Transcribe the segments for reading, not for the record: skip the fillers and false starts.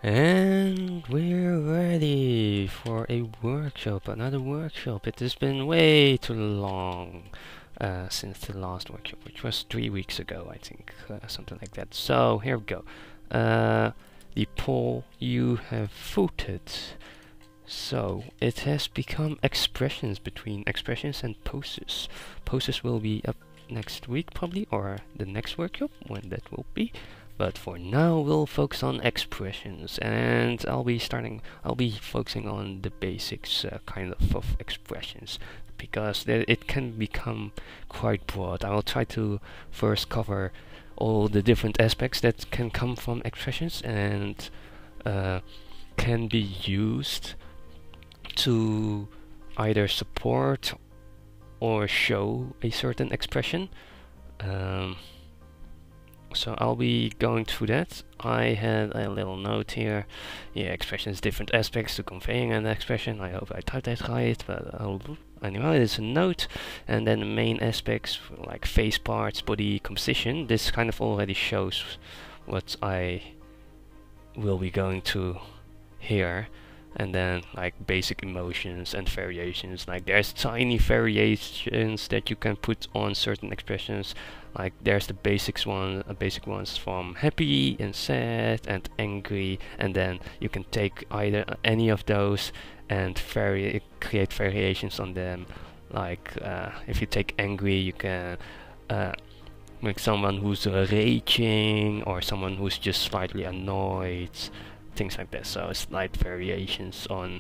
And we're ready for a workshop, another workshop. It has been way too long since the last workshop, which was 3 weeks ago, I think, something like that. So here we go. The poll you have voted. So it has become expressions, between expressions and poses. Poses will be up next week probably, or the next workshop, when that will be. But for now, we'll focus on expressions, and I'll be focusing on the basics kind of expressions, because it can become quite broad. I will try to first cover all the different aspects that can come from expressions and can be used to either support or show a certain expression. So I'll be going through that. I had a little note here. Yeah, expressions, different aspects to conveying an expression. I hope I typed that right, but anyway, it's a note. And then the main aspects like face parts, body composition. This kind of already shows what I will be going to here. And then like basic emotions and variations. Like there's tiny variations that you can put on certain expressions. Like there's the basic ones from happy and sad and angry, and then you can take either any of those and create variations on them. Like if you take angry, you can make someone who's raging, or someone who's just slightly annoyed, things like that. So slight variations on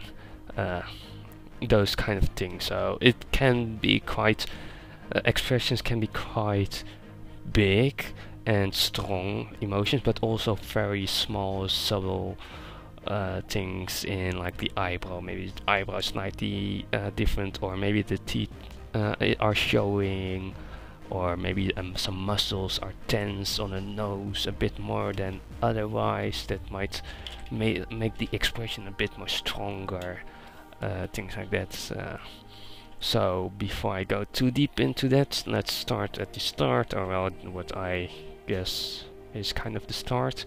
those kind of things. So it can be quite expressions can be quite big and strong emotions, but also very small, subtle things in like the eyebrow. Maybe the eyebrow is slightly different, or maybe the teeth are showing, or maybe some muscles are tense on the nose a bit more than otherwise. That might make the expression a bit more stronger, things like that. So before I go too deep into that, let's start at the start, or well, what I guess is kind of the start.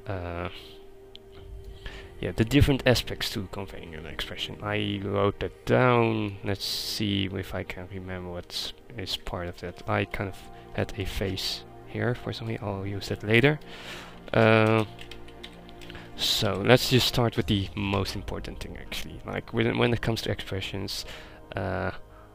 Yeah, the different aspects to conveying an expression. I wrote that down. Let's see if I can remember what is part of that. I kind of had a face here for something. I'll use that later. So let's just start with the most important thing, actually. Like when it comes to expressions, I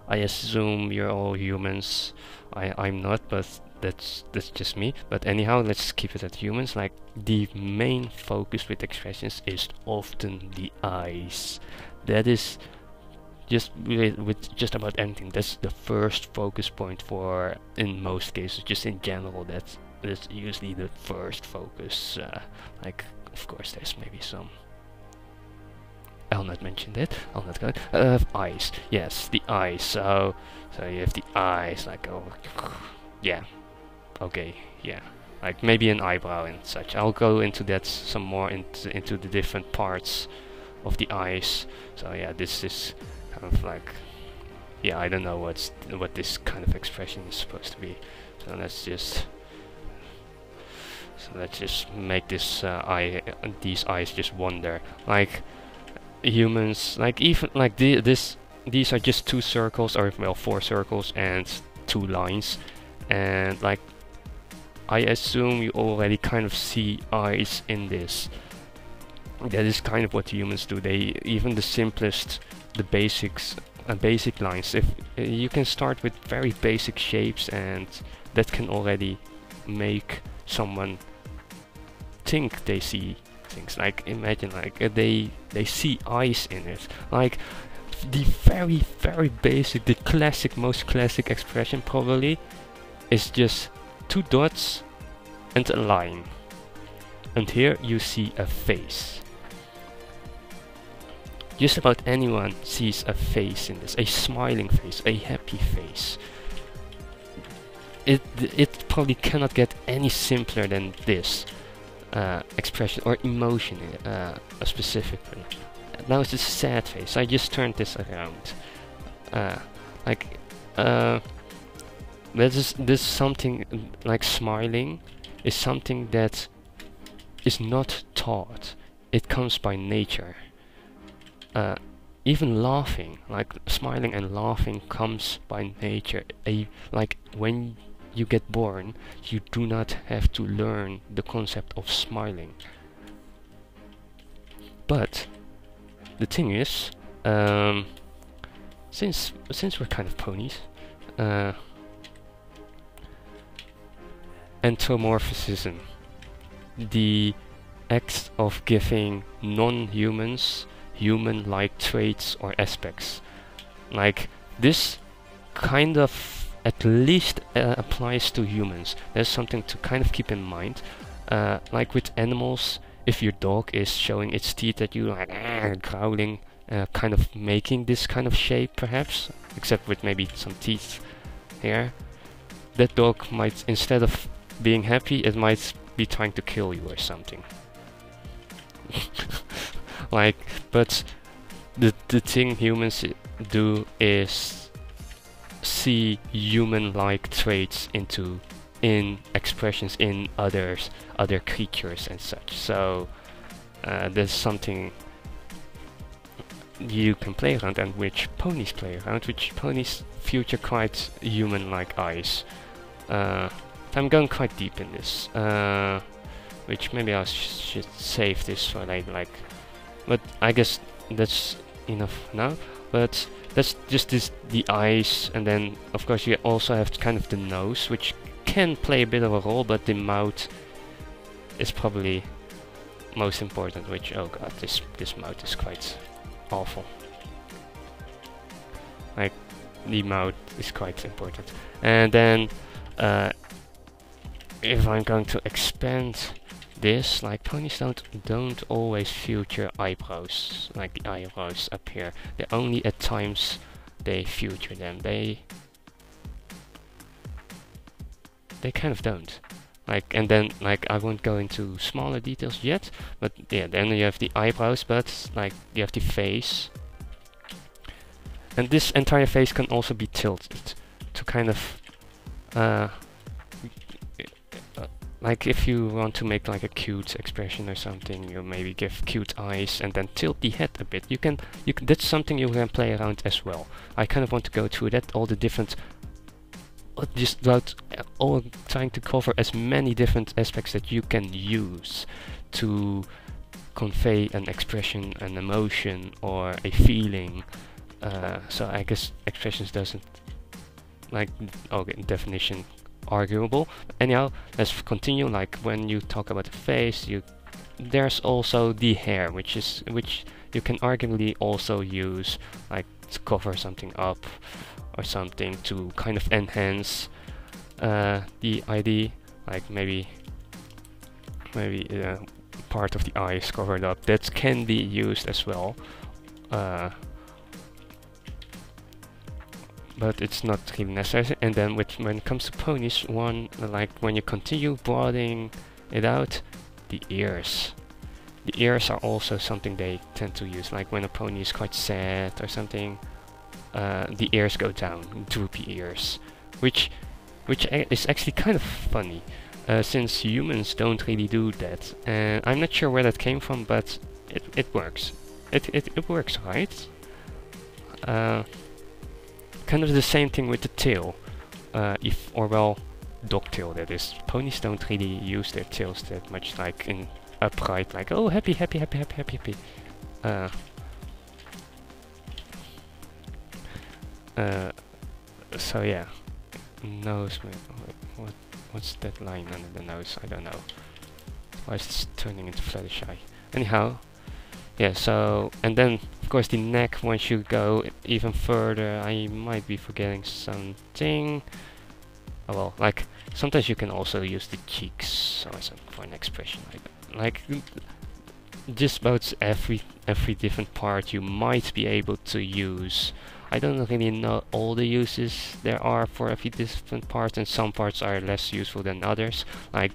assume you're all humans. I'm not, but that's just me. But anyhow, let's keep it at humans. Like the main focus with expressions is often the eyes. That is just with just about anything. That's the first focus point for, in most cases, just in general. That's usually the first focus. Like, of course, there's maybe some. I'll not mention that. I'll not go. Eyes. Yes, the eyes. So you have the eyes. Like, oh, yeah. Okay, yeah. Like maybe an eyebrow and such. I'll go into that some more into the different parts of the eyes. So yeah, this is kind of like, yeah, I don't know what this kind of expression is supposed to be. So let's just make this these eyes just wander. Like humans, like even like these are just 2 circles, or well 4 circles and 2 lines, and like I assume you already kind of see eyes in this. That is kind of what humans do. They even the simplest, the basics, basic lines. If you can start with very basic shapes, and that can already make someone think they see things. Like imagine like they see eyes in it. Like the very basic, the classic, most classic expression probably is just 2 dots and a line, and here you see a face. Just about anyone sees a face in this, a smiling face, a happy face. It probably cannot get any simpler than this expression or emotion specifically. Now it's a sad face. I just turned this around. This is something like smiling is something that is not taught. it comes by nature. Even laughing, like smiling and laughing, comes by nature. Like when you get born, you do not have to learn the concept of smiling. But the thing is, since we're kind of ponies, anthropomorphism, the act of giving non-humans human-like traits or aspects, like this kind of at least applies to humans. There's something to kind of keep in mind. Like with animals, if your dog is showing its teeth at you, like growling, kind of making this kind of shape perhaps, except with maybe some teeth here, that dog might, instead of being happy, it might be trying to kill you or something. Like, but the thing humans do is see human-like traits in expressions in other creatures and such. So there's something you can play around, and which ponies play around, which ponies feature quite human-like eyes. I'm going quite deep in this, which maybe I should save this for later, like, but I guess that's enough now. But that's just the eyes, and then of course you also have kind of the nose, which can play a bit of a role, but the mouth is probably most important, which, oh god, this mouth is quite awful. Like, the mouth is quite important. And then if I'm going to expand this, like, ponies don't always feature eyebrows, like the eyebrows up here. They only at times they feature them. They kind of don't. Like, and then, like, I won't go into smaller details yet, but yeah, then you have the eyebrows, but like you have the face, and this entire face can also be tilted to kind of like if you want to make like a cute expression or something, you maybe give cute eyes and then tilt the head a bit. You can that's something you can play around as well. I kind of want to go through that, all the different, just about all trying to cover as many different aspects that you can use to convey an expression, an emotion, or a feeling. So I guess expressions doesn't, like, okay, definition arguable. Anyhow, let's continue. Like, when you talk about the face, there's also the hair, which you can arguably also use, like, to cover something up or something to kind of enhance the ID, like maybe part of the eye is covered up. That can be used as well, but it's not really necessary. And then when it comes to ponies, like when you continue broadening it out, the ears. The ears are also something they tend to use, like when a pony is quite sad or something, the ears go down, droopy ears, which is actually kind of funny, since humans don't really do that. And I'm not sure where that came from, but it works. It works, right? Kind of the same thing with the tail, dog tail, that is. Ponies don't really use their tails that much, like in upright, like, oh, happy. So yeah, nose. What's that line under the nose? I don't know. Why is this turning into Fluttershy? Anyhow, yeah. So, and then of course the neck. Once you go even further, I might be forgetting something. Oh well, like sometimes you can also use the cheeks for an expression like just about every different part you might be able to use. I don't really know all the uses there are for every different part, and some parts are less useful than others. Like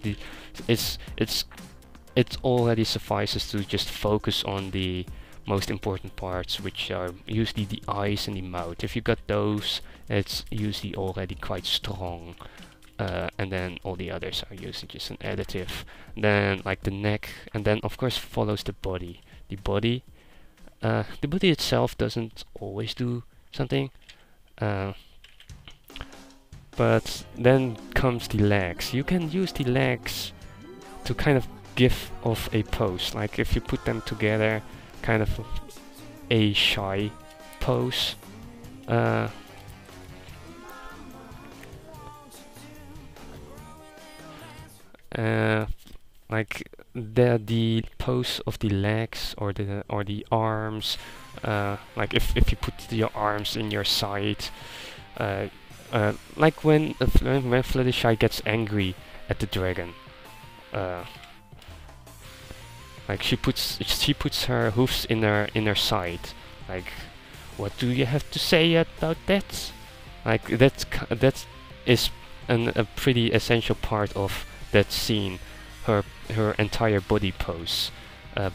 it already suffices to just focus on the most important parts, which are usually the eyes and the mouth. If you got those, it's usually already quite strong. and then all the others are usually just an additive. Then like the neck, and then of course follows the body. The body itself doesn't always do something, but then comes the legs. You can use the legs to kind of give off a pose, like if you put them together, kind of a shy pose. Like the pose of the legs or the arms, like if you put your arms in your side, like when Fluttershy gets angry at the dragon, like she puts her hoofs in her side. Like, what do you have to say about that? Like that is a pretty essential part of that scene. Her entire body pose,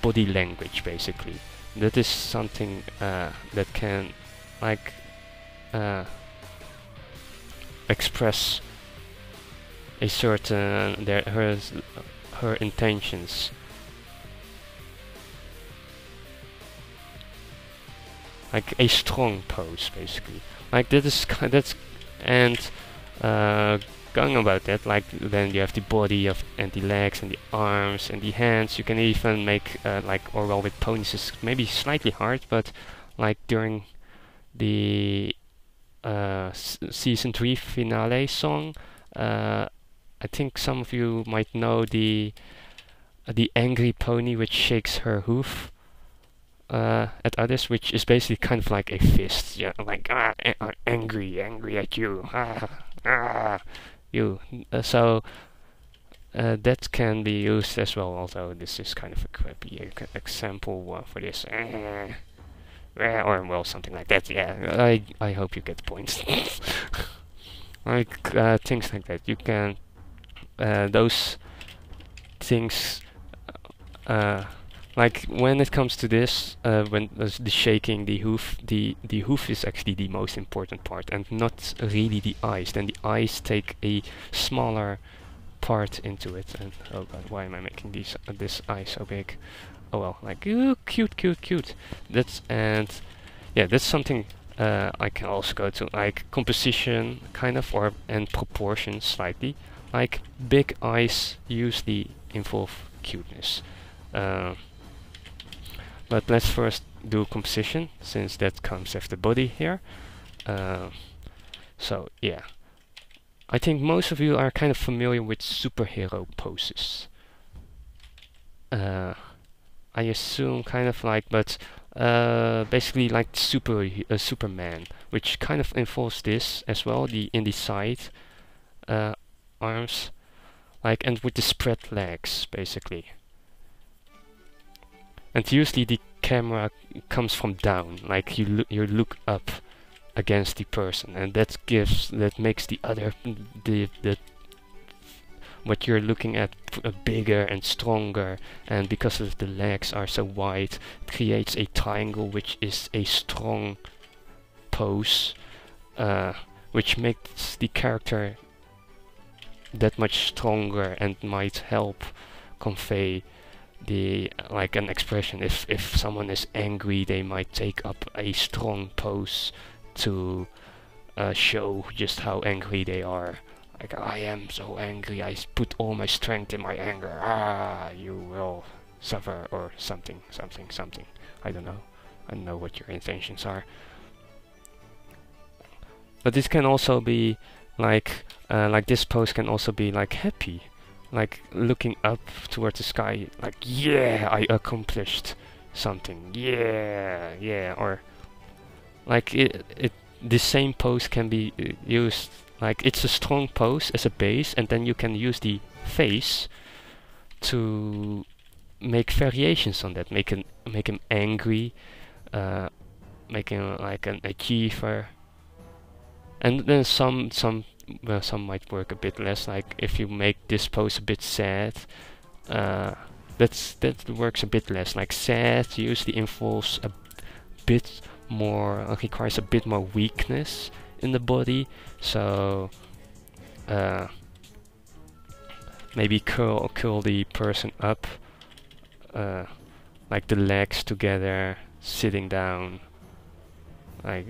body language, basically. That is something that can like express a certain her intentions. Like a strong pose, basically. Like that's and going about that, like then you have the body and the legs and the arms and the hands. You can even make like, or well, with ponies is maybe slightly hard, but like during the season 3 finale song, I think some of you might know the angry pony which shakes her hoof at others, which is basically kind of like a fist, yeah, like angry at you, you. So that can be used as well, although this is kind of a crappy example for this, or well, something like that. Yeah, I hope you get the point. Like things like that. You can those things. Like when it comes to this, when the shaking the hoof, the hoof is actually the most important part, and not really the eyes. Then the eyes take a smaller part into it. And oh god, why am I making this eye so big? Oh well, like ooh, cute. That's that's something I can also go to, like composition, kind of, and proportions slightly. Like big eyes usually involve cuteness. But let's first do composition, since that comes after body here. So yeah, I think most of you are kind of familiar with superhero poses. I assume kind of like, but basically like Superman, which kind of involves this as well, in the side arms, like, and with the spread legs, basically. And usually the camera comes from down, like you look up against the person, and that makes the other what you're looking at bigger and stronger. And because of the legs are so wide, it creates a triangle, which is a strong pose, which makes the character that much stronger and might help convey like an expression. If someone is angry, they might take up a strong pose to show just how angry they are. Like, I am so angry, I put all my strength in my anger. You will suffer, or something. I don't know what your intentions are. But this can also be like this pose can also be like happy. Like looking up towards the sky, like, yeah, I accomplished something, yeah, or like the same pose can be used, like it's a strong pose as a base, and then you can use the face to make variations on that, make him angry, make him like an achiever, and then some might work a bit less. Like if you make this pose a bit sad, that works a bit less. Like sad usually involves a bit more, requires a bit more weakness in the body. So maybe curl the person up, like the legs together, sitting down, like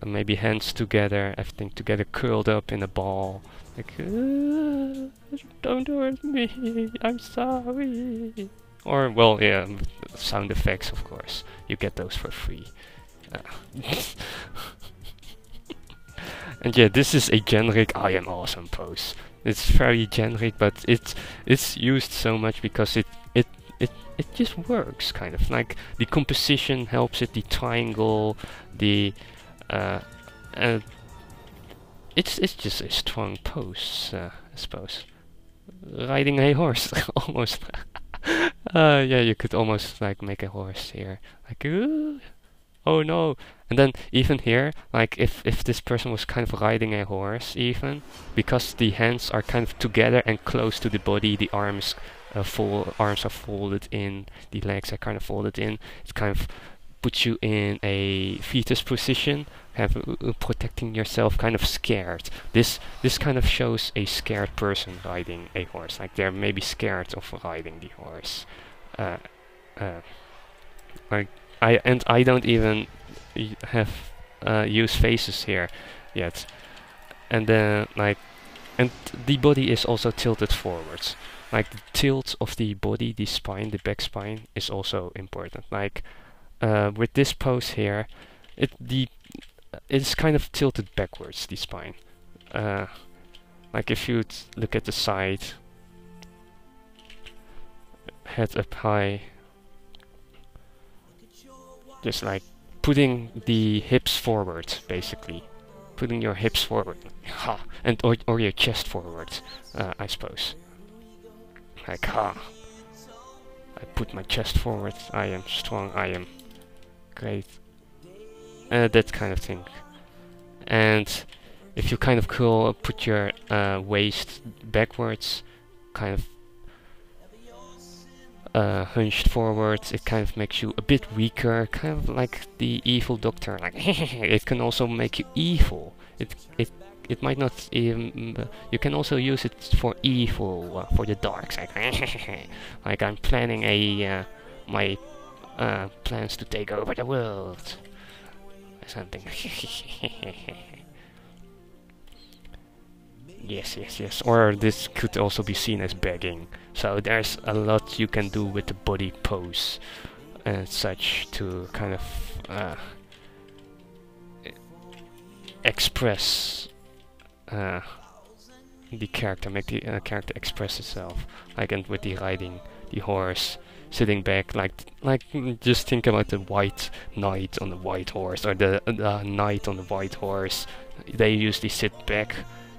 maybe hands together, everything together, curled up in a ball, like don't hurt me, I'm sorry. Or well, yeah, sound effects, of course, you get those for free. And yeah, this is a generic I am awesome pose. It's very generic, but it's used so much because it just works, kind of. Like, the composition helps it, the triangle, the it's just a strong pose, I suppose. Riding a horse, almost. Yeah, you could almost like make a horse here, like oh no. And then even here, like if this person was kind of riding a horse, even because the hands are kind of together and close to the body, the arms arms are folded in, the legs are kind of folded in, it kind of puts you in a fetus position, protecting yourself, kind of scared. This kind of shows a scared person riding a horse, like they're maybe scared of riding the horse. Like I don't even have use faces here yet, and like, and the body is also tilted forwards. Like the tilt of the body, the spine, the back spine is also important. Like with this pose here, it's kind of tilted backwards, the spine. Like if you look at the side, head up high, just like putting the hips forward, basically. Putting your hips forward, ha, and or your chest forward, I suppose. Like ha, I put my chest forward. I am strong. I am great. That kind of thing. And if you kind of put your waist backwards, kind of hunched forward, it kind of makes you a bit weaker, kind of like the evil doctor. Like it can also make you evil. It might not even. You can also use it for evil, for the dark side. Like I'm planning my plans to take over the world, or something. Yes. Or this could also be seen as begging. So there's a lot you can do with the body pose and such to kind of express the character, make the character express itself. Like, and with the riding the horse, sitting back, like just think about the white knight on the white horse, or the knight on the white horse. They usually sit back,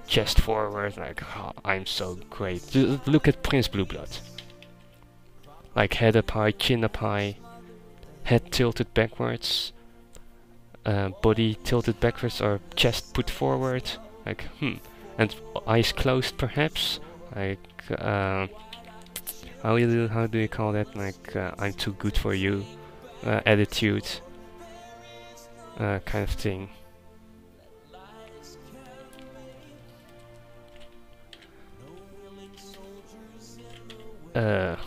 chest forward, like oh, I'm so great. Just look at Prince Blueblood. Like head up high, chin up high, head tilted backwards, body tilted backwards, or chest put forward, like and eyes closed perhaps, like how do you call that? Like I'm too good for you attitude, kind of thing. And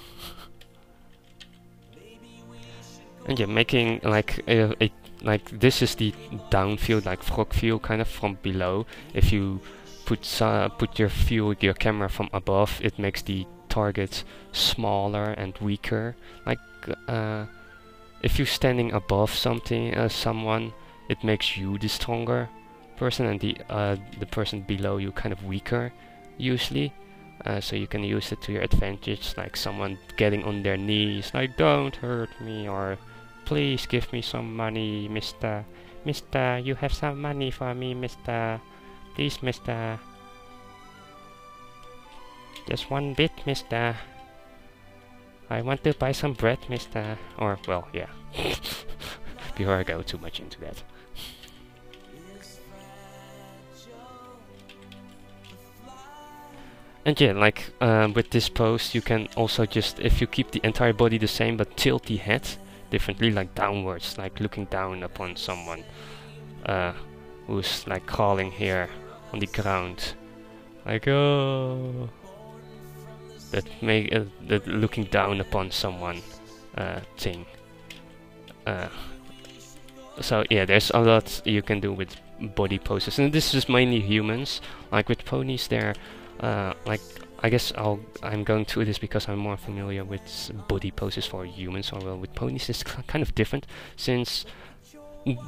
yeah, making like like this is the down view, like frog view, kind of from below. If you put your view, your camera from above, it makes the target smaller and weaker. Like if you're standing above something, someone, it makes you the stronger person, and the person below you kind of weaker, usually. So you can use it to your advantage, like someone getting on their knees, like don't hurt me, or please give me some money, mister. Mister, you have some money for me, mister. Please, mister. Just one bit, mister. I want to buy some bread, mister. Or, well, yeah. Before I go too much into that. And yeah, like with this pose, you can also just, if you keep the entire body the same but tilt the head differently, like downwards, like looking down upon someone who's like crawling here on the ground, like oh, that make that looking down upon someone thing. So yeah, there's a lot you can do with body poses, and this is mainly humans. Like with ponies, they're like I guess I'm going through this because I'm more familiar with body poses for humans. Or well, with ponies, it's kind of different since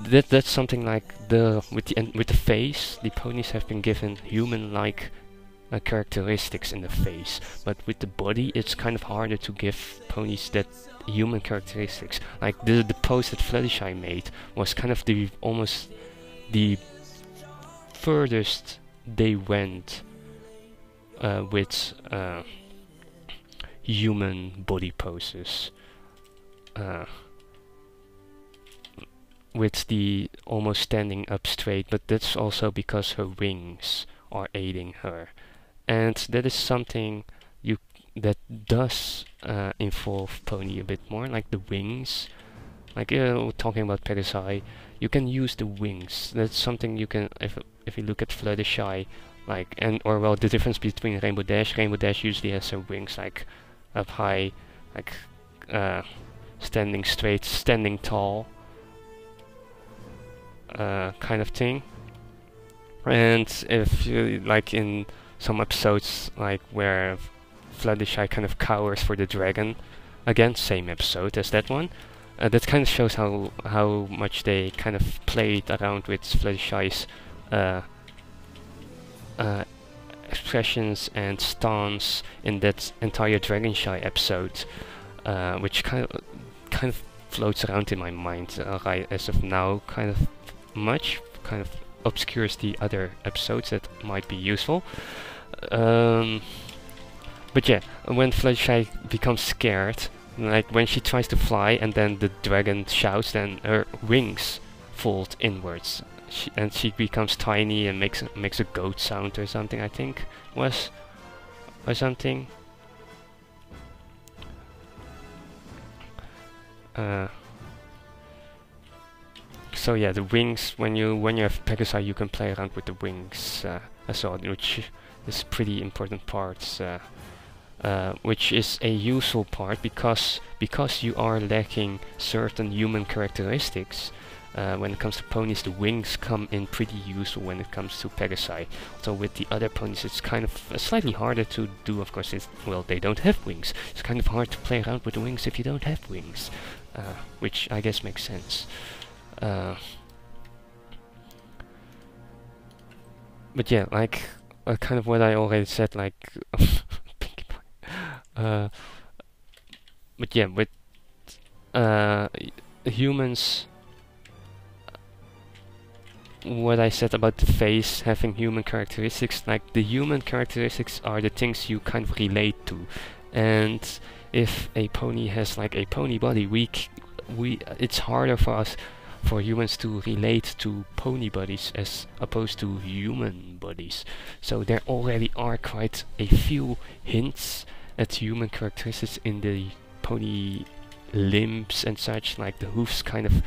that's something like with the face. The ponies have been given human-like characteristics in the face, but with the body, it's kind of harder to give ponies that human characteristics. Like the pose that Fluttershy made was kind of the almost the furthest they went with human body poses. With the almost standing up straight, but that's also because her wings are aiding her, and that is something that does involve pony a bit more, like the wings. Like talking about Pegasi, you can use the wings. That's something you can if you look at Fluttershy, like or well the difference between Rainbow Dash. Rainbow Dash usually has her wings like up high, like standing straight, standing tall. Kind of thing. And if you like in some episodes like where Fluttershy kind of cowers for the dragon, again same episode as that one, that kind of shows how much they kind of played around with Fluttershy's expressions and stance in that entire Dragonshy episode, which kind of floats around in my mind right as of now, kind of obscures the other episodes that might be useful. But yeah, when Fluttershy becomes scared, like when she tries to fly and then the dragon shouts, then her wings fold inwards, and she becomes tiny and makes a goat sound or something, I think was, or something. So yeah, the wings. When you have Pegasi, you can play around with the wings as well, which is pretty important part. Which is a useful part because you are lacking certain human characteristics. When it comes to ponies, the wings come in pretty useful when it comes to Pegasi. So with the other ponies, it's kind of slightly harder to do. Of course, well, they don't have wings. It's kind of hard to play around with the wings if you don't have wings, which I guess makes sense. But yeah, like kind of what I already said, like but yeah, with humans, what I said about the face having human characteristics, like the human characteristics are the things you kind of relate to, and if a pony has like a pony body, it's harder for humans to relate to pony bodies as opposed to human bodies. So there already are quite a few hints at human characteristics in the pony limbs and such, like the hoofs kind of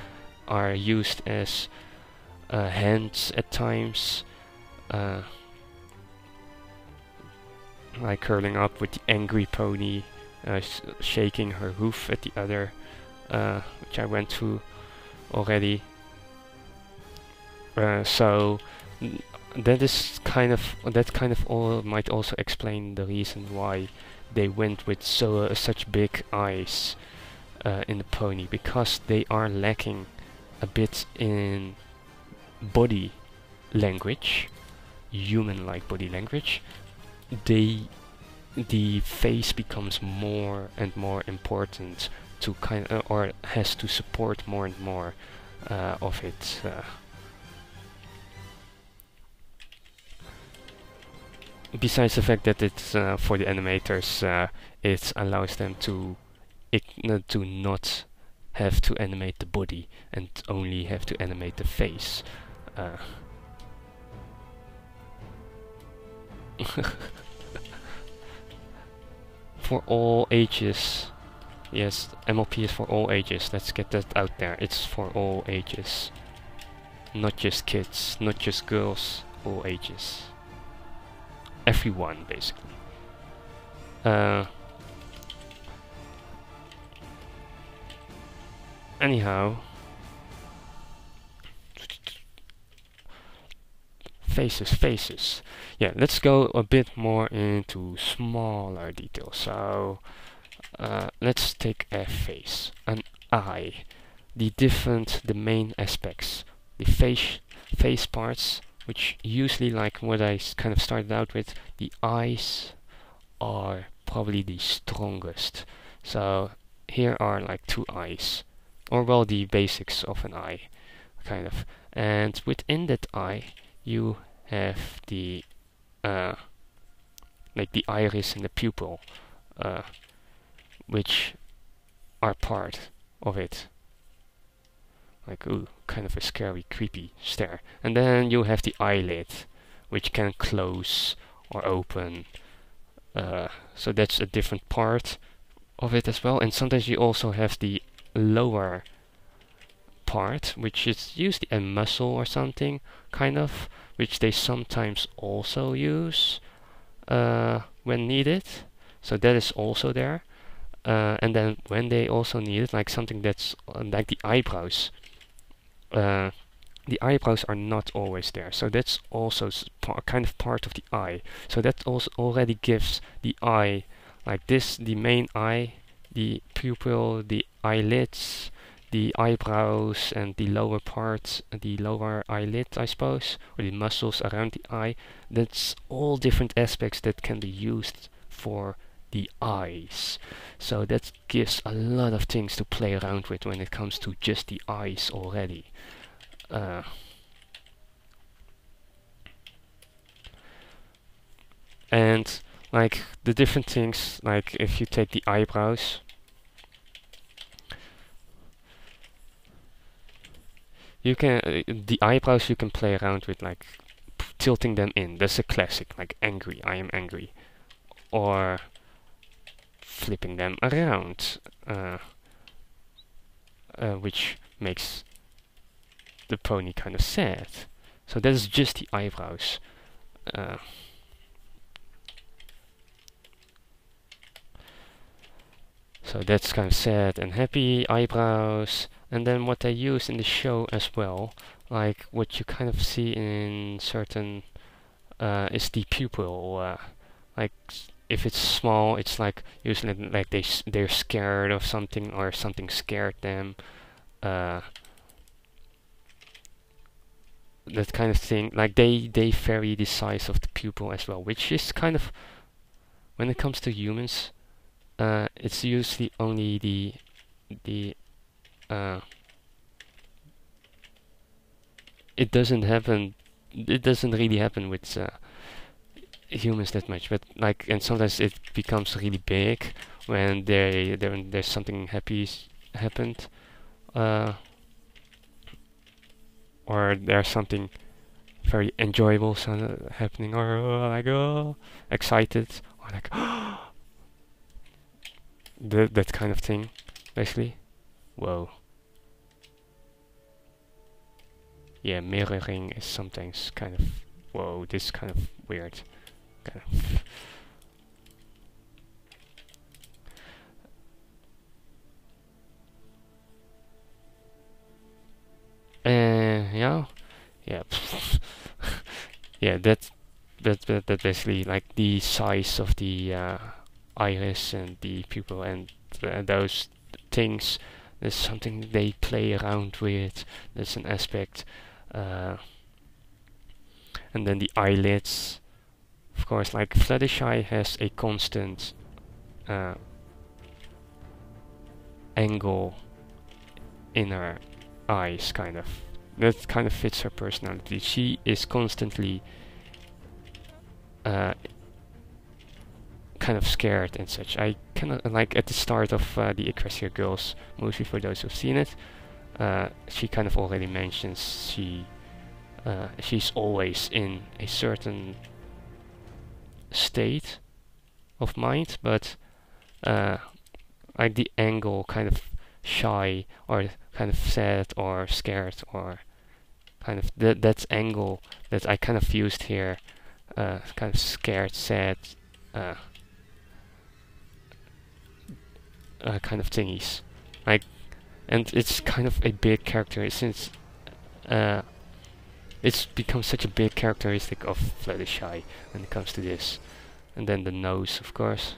are used as hands at times, like curling up with the angry pony, shaking her hoof at the other, which I went through already. So that kind of all might also explain the reason why they went with such big eyes in the pony, because they are lacking a bit in body language, human-like body language. The face becomes more and more important to or has to support more and more of it. Besides the fact that it's for the animators, it allows them to not have to animate the body and only have to animate the face. For all ages. Yes, MLP is for all ages. Let's get that out there. It's for all ages. Not just kids, not just girls, all ages. everyone basically. Anyhow, faces. Yeah, let's go a bit more into smaller details. So let's take a face, an eye, the main aspects, the face parts, which usually, like what I kind of started out with, the eyes are probably the strongest. So here are like two eyes, or well, the basics of an eye, kind of. And within that eye, you have the like the iris and the pupil, which are part of it. Like, ooh, kind of a scary, creepy stare. And then you have the eyelid, which can close or open. So that's a different part of it as well. And sometimes you also have the lower part, which is usually a muscle or something, kind of, which they sometimes also use when needed. So that is also there. And then when they also need it, like something that's like the eyebrows. The eyebrows are not always there, so that's also kind of part of the eye. So that also already gives the eye, like this, the main eye, the pupil, the eyelids, the eyebrows, and the lower part, the lower eyelid, I suppose, or the muscles around the eye. That's all different aspects that can be used for the eyes. So that gives a lot of things to play around with when it comes to just the eyes already. And like the different things, like if you take the eyebrows, you can the eyebrows you can play around with, like tilting them in. That's a classic, like angry, I am angry, or flipping them around, which makes the pony kind of sad. So that is just the eyebrows. So that's kind of sad and happy eyebrows. And then what they use in the show as well, like what you kind of see in certain is the pupil. Like if it's small, it's like usually like they're scared of something, or something scared them. That kind of thing. Like they vary the size of the pupil as well, which is kind of, when it comes to humans, it's usually only the it doesn't really happen with humans that much, but like, and sometimes it becomes really big when there's something happy happened, or there's something very enjoyable happening, or like excited, or like that kind of thing, basically. Whoa. Yeah, mirroring is sometimes kind of, whoa, this is kind of weird. Kind of. Yeah, yeah, yeah. That basically, like the size of the iris and the pupil and those things. There's something they play around with. There's an aspect, and then the eyelids. Of course, like Fluttershy has a constant angle in her eyes, kind of. That kind of fits her personality. She is constantly kind of scared and such. I cannot, like at the start of the Equestria Girls movie, for those who've seen it, she kind of already mentions she's always in a certain state of mind, but like the angle, kind of shy or kind of sad or scared, or kind of that angle that I kind of used here kind of scared, sad, kind of thingies. Like, and it's kind of a big character since it's become such a big characteristic of Fluttershy when it comes to this. And then the nose, of course.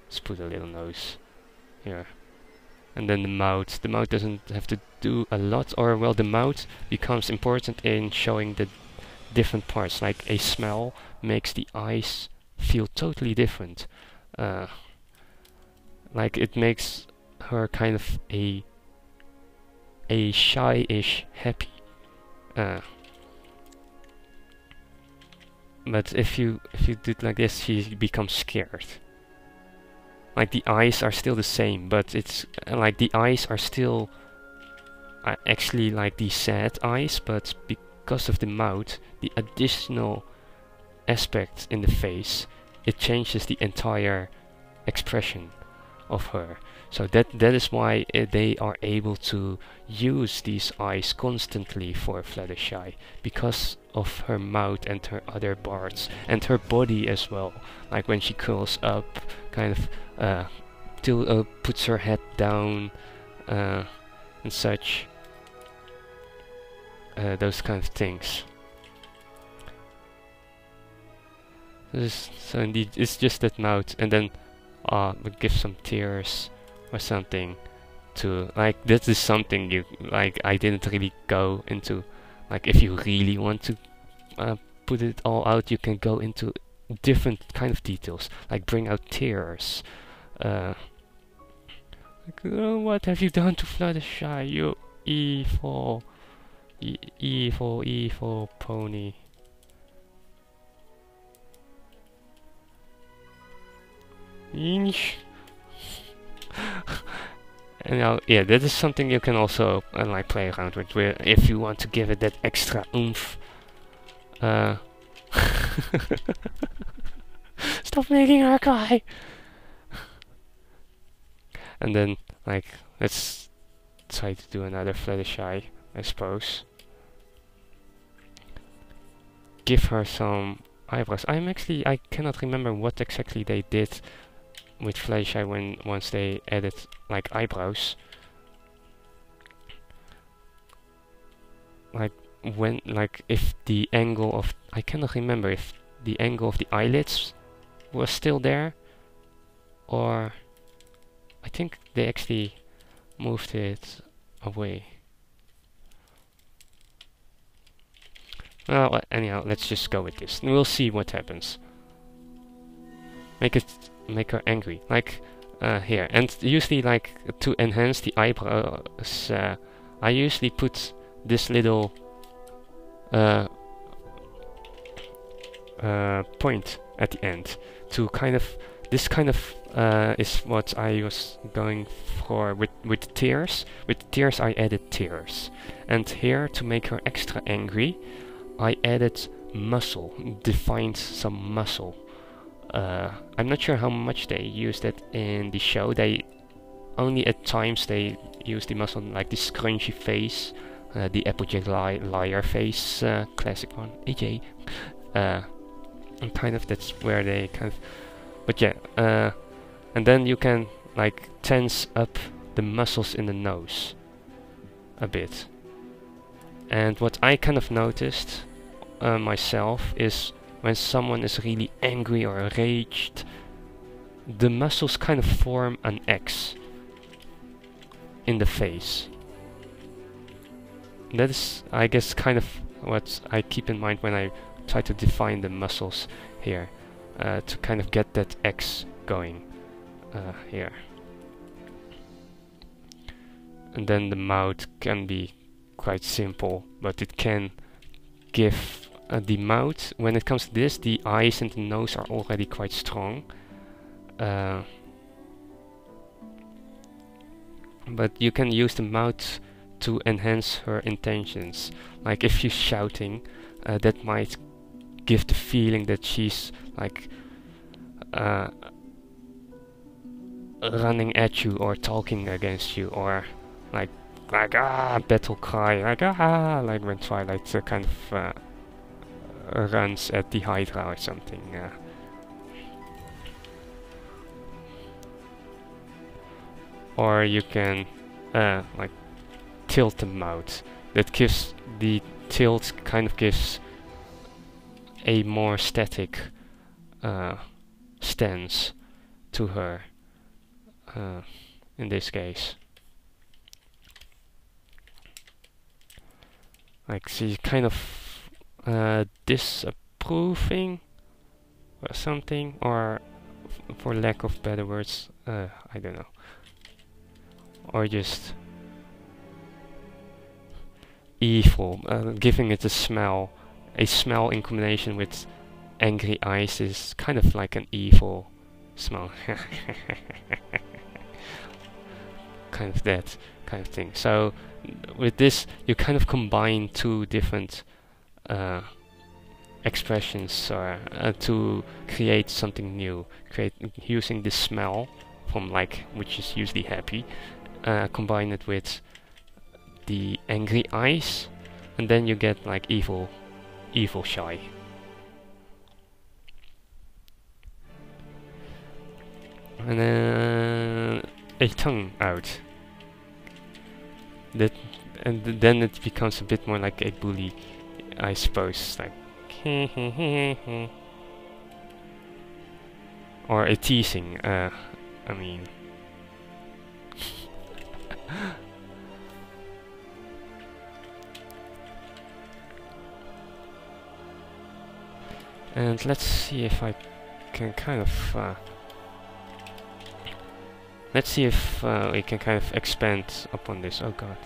Let's put a little nose here. And then the mouth. The mouth doesn't have to do a lot, or well, the mouth becomes important in showing the different parts. Like a smell makes the eyes feel totally different. Like it makes her kind of a shy-ish happy. But if you do it like this, she becomes scared. Like the eyes are still the same, but it's like the eyes are still actually like the sad eyes, but because of the mouth, the additional aspect in the face, it changes the entire expression of her. So that is why they are able to use these eyes constantly for Fluttershy, because of her mouth and her other parts and her body as well. Like when she curls up, kind of puts her head down and such. Those kind of things. So indeed, it's just that mouth, and then we give some tears or something to, like, this is something you, like, I didn't really go into. Like, if you really want to put it all out, you can go into different kind of details, like bring out tears. Like, oh, what have you done to Fluttershy, you evil, evil pony? And now, yeah, that is something you can also like play around with, where if you want to give it that extra oomph. Stop making her cry. And then, like, let's try to do another Fluttershy, I suppose. Give her some eyebrows. I cannot remember what exactly they did with Fluttershy once they added like eyebrows. Like if the angle of, I cannot remember if the angle of the eyelids was still there, or I think they actually moved it away. Well, anyhow, let's just go with this and we'll see what happens. Make her angry, like here. And usually, like, to enhance the eyebrows, I usually put this little point at the end to kind of, this kind of is what I was going for with tears. With tears I added tears, and here, to make her extra angry, I added muscle, defined some muscle. I'm not sure how much they used it in the show. They only at times they use the muscle, like the scrunchy face, the Applejack liar face, classic one, AJ. And kind of that's where they kind of, but yeah, and then you can like tense up the muscles in the nose a bit. And what I kind of noticed myself is, when someone is really angry or enraged, the muscles kind of form an X in the face. That is, I guess, kind of what I keep in mind when I try to define the muscles here, to kind of get that X going here. And then the mouth can be quite simple, but it can give the mouth, when it comes to this, the eyes and the nose are already quite strong. But you can use the mouth to enhance her intentions. Like if she's shouting, that might give the feeling that she's like running at you or talking against you, or like battle cry, like when Twilight kind of runs at the Hydra or something. Or you can like tilt the mouth. That gives the tilt kind of gives a more static stance to her in this case. Like she's kind of disapproving or something, or for lack of better words, I don't know. Or just evil, giving it a smell. A smell in combination with angry eyes is kind of like an evil smell. Kind of that kind of thing. So with this you kind of combine two different expressions to create something new. Using the smell from like, which is usually happy, combine it with the angry eyes, and then you get like evil shy. And then a tongue out. Then it becomes a bit more like a bully, I suppose, like or a teasing. I mean. And let's see if I can kind of let's see if we can kind of expand upon this. Oh god.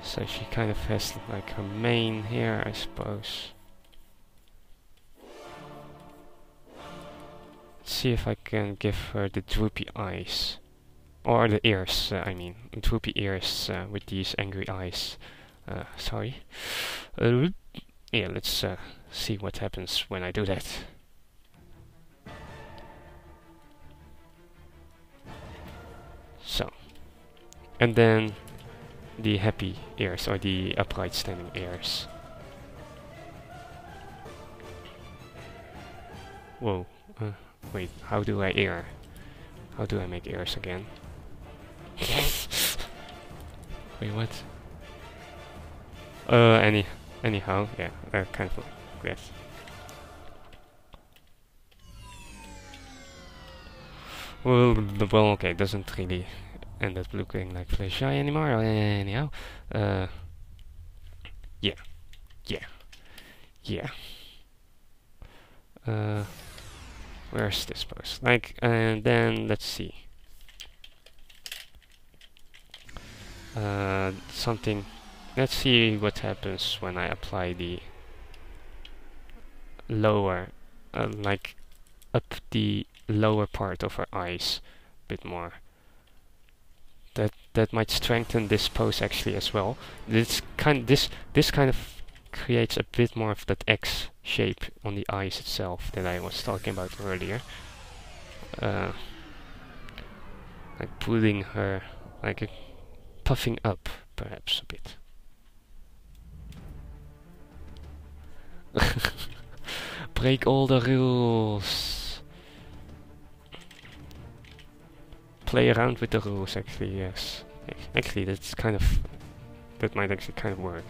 So she kind of has like her mane here, I suppose. Let's see if I can give her the droopy eyes. Or the ears, I mean. Droopy ears with these angry eyes. Sorry. Yeah, let's see what happens when I do that. So. And then the happy ears, or the upright standing ears. Whoa. Wait, how do I ear? How do I make ears again? Wait, what? Anyhow, yeah, kind of like that. Well, okay, it doesn't really end up looking like flesh eye anymore. Anyhow, yeah. Where's this post? Like, and then let's see. Something. Let's see what happens when I apply the lower, like up the lower part of her eyes a bit more. That might strengthen this pose actually as well. This kind of creates a bit more of that X shape on the eyes itself that I was talking about earlier. Like pulling her, like puffing up perhaps a bit. Break all the rules. Play around with the rules, actually, yes. Actually, that's kind of... that might actually kind of work.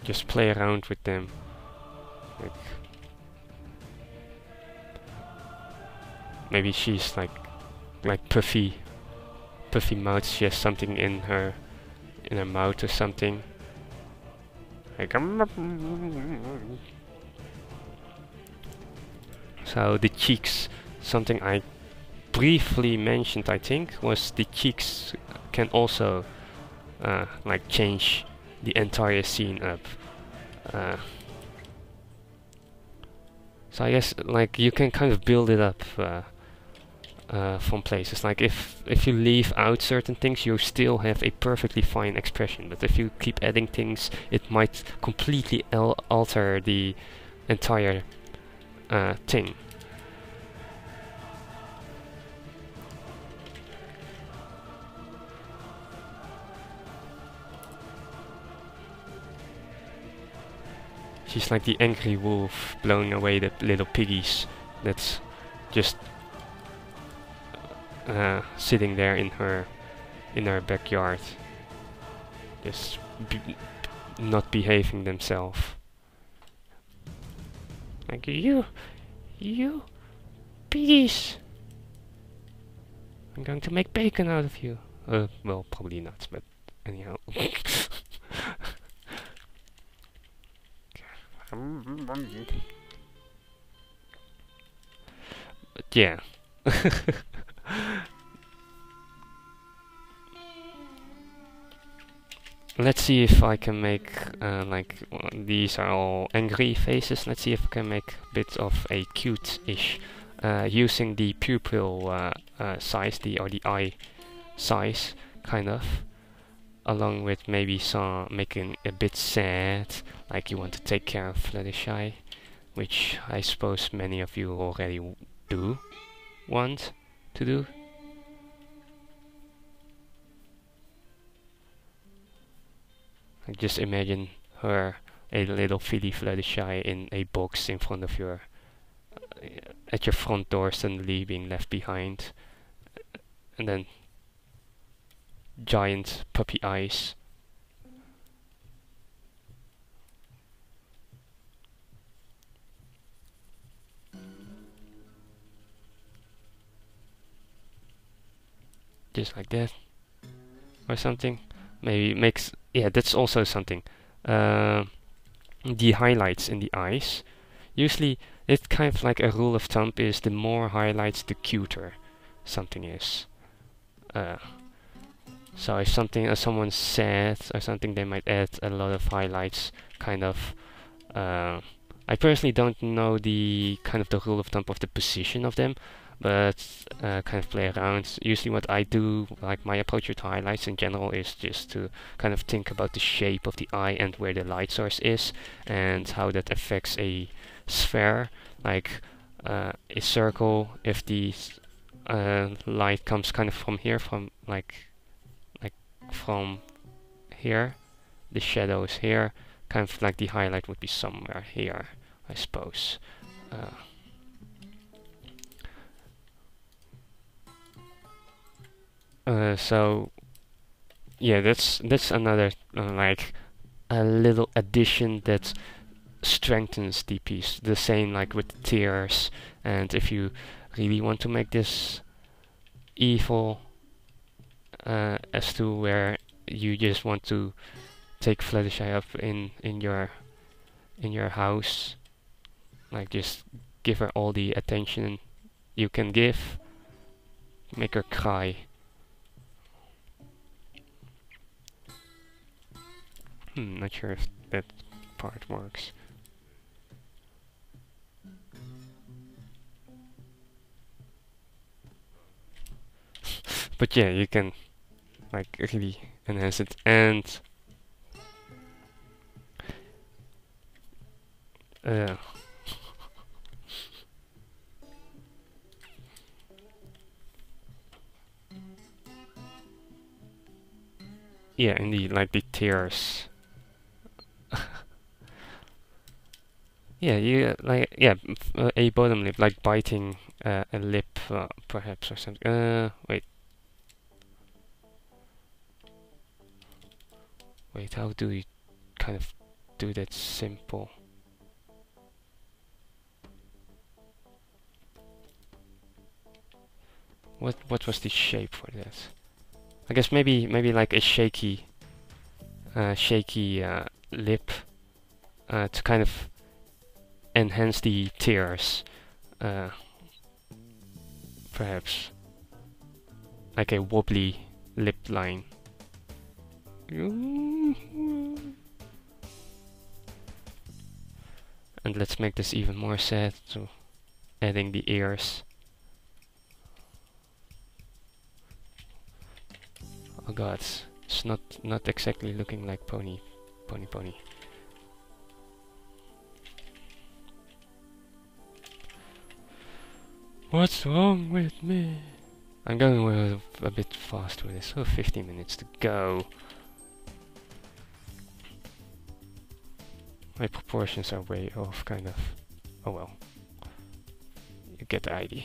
Just play around with them. Like... maybe she's like puffy mouth. She has something in her mouth or something. Like, so the cheeks, something I briefly mentioned, I think, was the cheeks can also like change the entire scene up. So I guess like you can kind of build it up from places. Like if you leave out certain things, you still have a perfectly fine expression. But if you keep adding things, it might completely alter the entire thing. She's like the angry wolf blowing away the little piggies that's just sitting there in her backyard, just not behaving themselves. Like, you piggies! I'm going to make bacon out of you. Well, probably not, but anyhow. But yeah. Let's see if I can make like these are all angry faces. Let's see if I can make a bit of a cute-ish using the pupil size, or the eye size, kind of, along with maybe some making a bit sad, like you want to take care of Fluttershy, which I suppose many of you already do want to do. Like, just imagine her, a little Philly Fluttershy in a box in front of your at your front door, suddenly being left behind, and then giant puppy eyes. Just like that, or something. Maybe makes, yeah, that's also something. The highlights in the eyes. Usually, it's kind of like a rule of thumb is the more highlights, the cuter something is. So if someone's sad or something, they might add a lot of highlights, kind of. I personally don't know the rule of thumb of the position of them, but kind of play around. Usually what I do, like my approach with highlights in general, is just to kind of think about the shape of the eye and where the light source is, and how that affects a sphere, like a circle. If the light comes kind of from here, from from here, the shadow is here, kind of like the highlight would be somewhere here, I suppose. So yeah, that's another like a little addition that strengthens the piece. The same like with the tears, and if you really want to make this evil, as to where you just want to take Fluttershy up in your house, like just give her all the attention you can give, make her cry. Not sure if that part works. But yeah, you can like really enhance it. And yeah, indeed, like the tears. Yeah, you like, yeah, a bottom lip, like biting a lip, perhaps, or something. Wait, how do you kind of do that simple? What was the shape for that? I guess maybe like a shaky lip, to kind of enhance the tears, perhaps like a wobbly lip line. And let's make this even more sad, so adding the ears. Oh god, it's not exactly looking like pony. What's wrong with me? I'm going a bit fast with this. So 15 minutes to go. My proportions are way off, kind of. Oh well. You get the idea.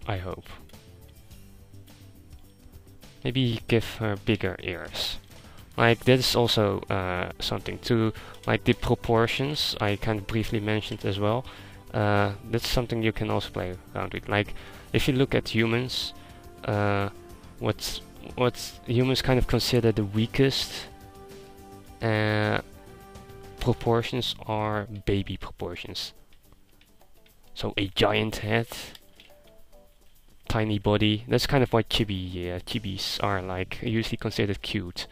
I hope. Maybe give her bigger ears. Like, that's also something too. Like the proportions, I kind of briefly mentioned as well. That's something you can also play around with. Like, if you look at humans, what humans kind of consider the weakest proportions are baby proportions. So a giant head, tiny body. That's kind of what chibis are like, usually considered cute.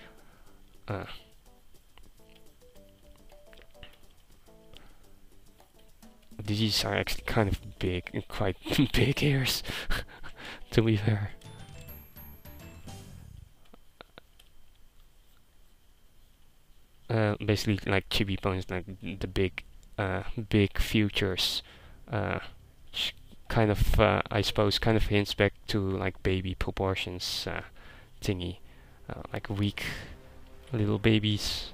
These are actually kind of big, and quite big ears, to be fair. Basically, like chibi bones, like the big futures, kind of, I suppose, kind of hints back to like baby proportions thingy, like weak little babies.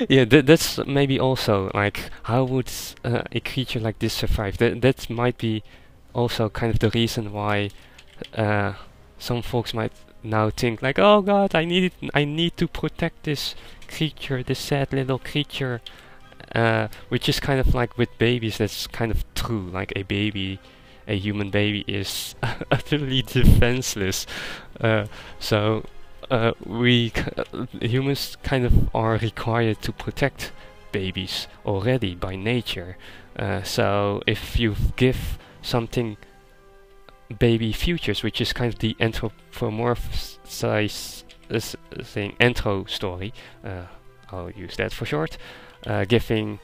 Yeah, that's maybe also like, how would a creature like this survive? That might be also kind of the reason why some folks might now think like, oh god, I need to protect this creature, this sad little creature, which is kind of like with babies, that's kind of true. Like a human baby is utterly defenseless. So humans kind of are required to protect babies already by nature. So if you give something baby futures, which is kind of the anthropomorphized thing, anthro story, I'll use that for short, giving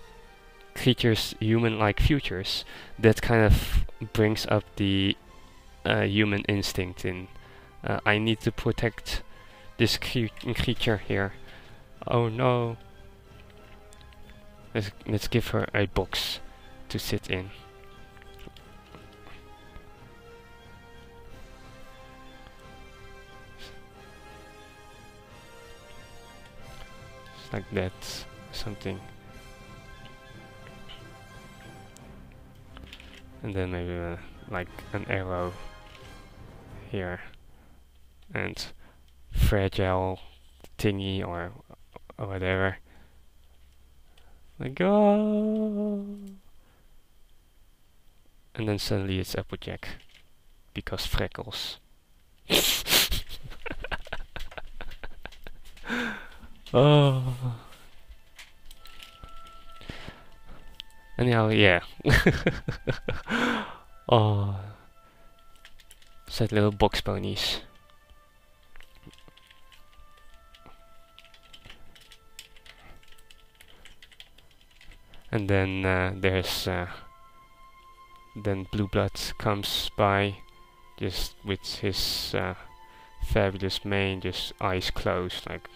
creatures human-like futures, that kind of brings up the human instinct in, I need to protect this creature here. Oh no. Let's give her a box to sit in. It's like that, something. And then maybe like an arrow here. And fragile thingy or whatever. Like, oh! And then suddenly it's Applejack. Because freckles. Oh. Anyhow, yeah. Oh. Sad little box ponies. And then there's then Blue Blood comes by, just with his fabulous mane, just eyes closed, like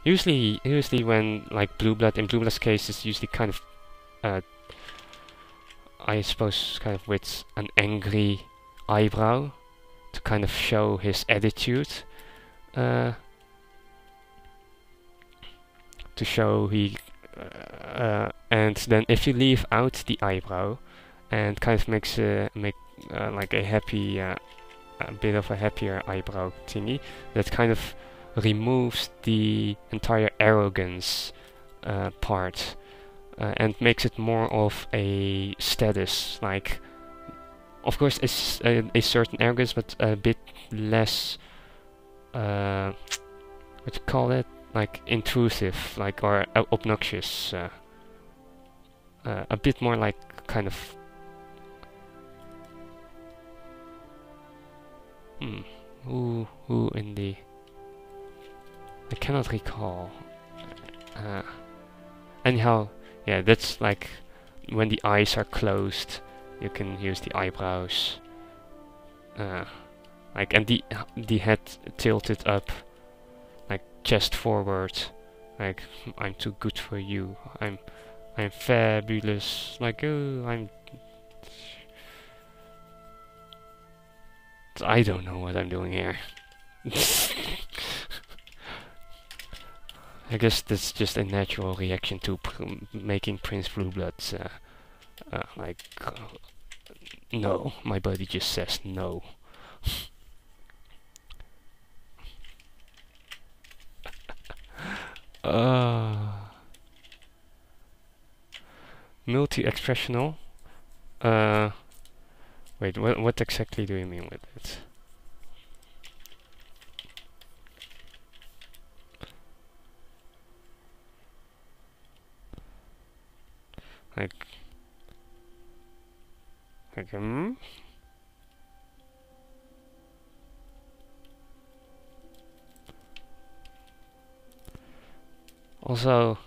Usually when like Blue Blood, in Blue Blood's case, it's usually kind of I suppose kind of with an angry eyebrow to kind of show his attitude. To show and then if you leave out the eyebrow and kind of make like a happy a bit of a happier eyebrow thingy, that kind of removes the entire arrogance part and makes it more of a status, like of course it's a certain arrogance, but a bit less what you call it, like intrusive, like, or obnoxious, a bit more like kind of who in the, I cannot recall. Anyhow, yeah, that's like when the eyes are closed, you can use the eyebrows, like, and the head tilted up, like chest forward, like I'm too good for you. I'm fabulous. Like, oh, I'm I don't know what I'm doing here. I guess that's just a natural reaction to making Prince Blue Blood like no. My body just says no. Multi-expressional. Wait, what exactly do you mean with it? Like, Also,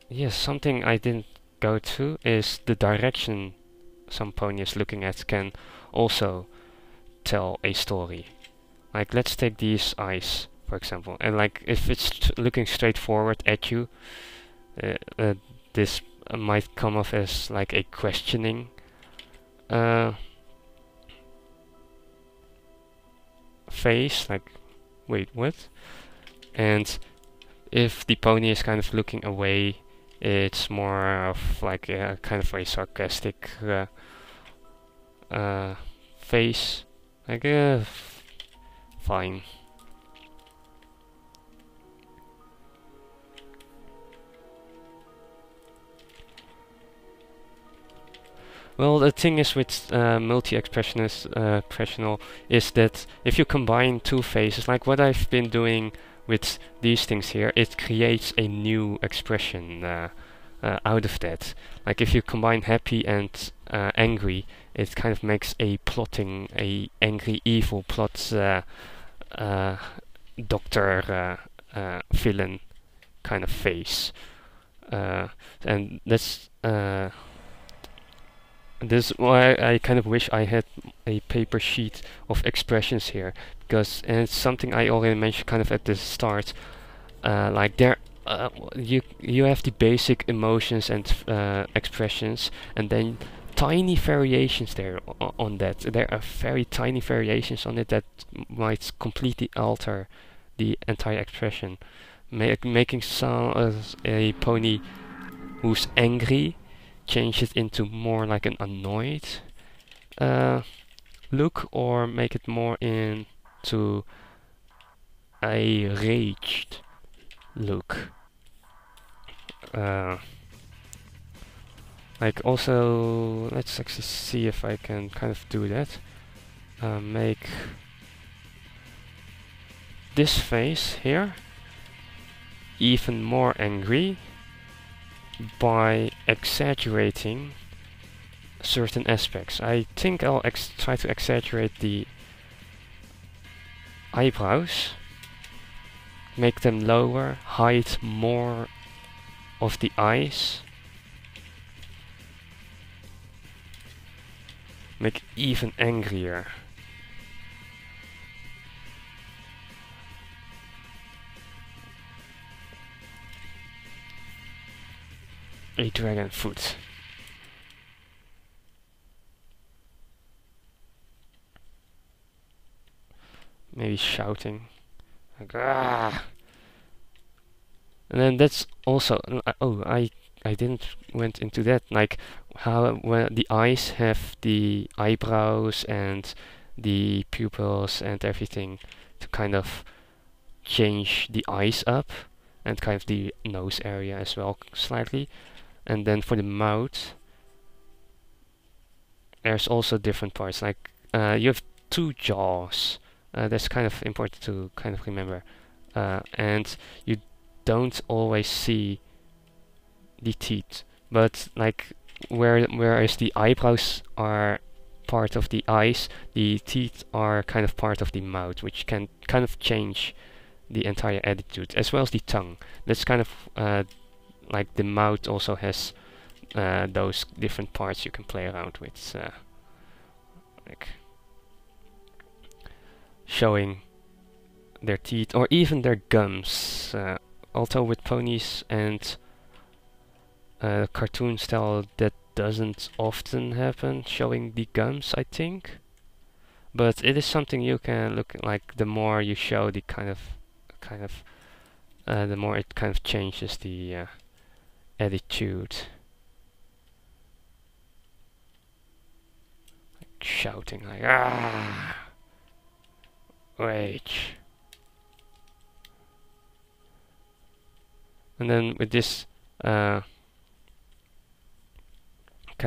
yes, something I didn't go to is the direction some pony is looking at can also tell a story. Like, let's take these eyes, for example, and like if it's looking straight forward at you, this might come off as like a questioning face, like, wait, what? And if the pony is kind of looking away, it's more of like a kind of a sarcastic face. Like, fine. Well, the thing is with multi-expressional is that if you combine two faces, like what I've been doing with these things here, it creates a new expression out of that. Like if you combine happy and angry, it kind of makes a plotting, a angry evil plot doctor villain kind of face. And that's this is why I kind of wish I had a paper sheet of expressions here, because and it's something I already mentioned kind of at the start. Like there, you have the basic emotions and expressions, and then tiny variations there on that. There are very tiny variations on it that might completely alter the entire expression, making a pony who's angry change it into more like an annoyed look, or make it more into a raged look. Like also, let's actually see if I can kind of do that. Make this face here even more angry by exaggerating certain aspects. I think I'll try to exaggerate the eyebrows, make them lower, hide more of the eyes, make even angrier. A dragon foot. Maybe shouting. Like, ah! And then that's also, oh, I didn't went into that, like how when the eyes have the eyebrows and the pupils and everything to kind of change the eyes up, and kind of the nose area as well slightly. And then for the mouth, there's also different parts. Like you have two jaws. That's kind of important to kind of remember. And you don't always see the teeth, but like whereas the eyebrows are part of the eyes, the teeth are kind of part of the mouth, which can kind of change the entire attitude, as well as the tongue. That's kind of like the mouth also has those different parts you can play around with, like showing their teeth or even their gums. Although with ponies and cartoon style, that doesn't often happen, showing the gums, I think. but it is something you can look like. The more you show the the more it kind of changes the attitude. Like shouting like ah, rage. And then with this kind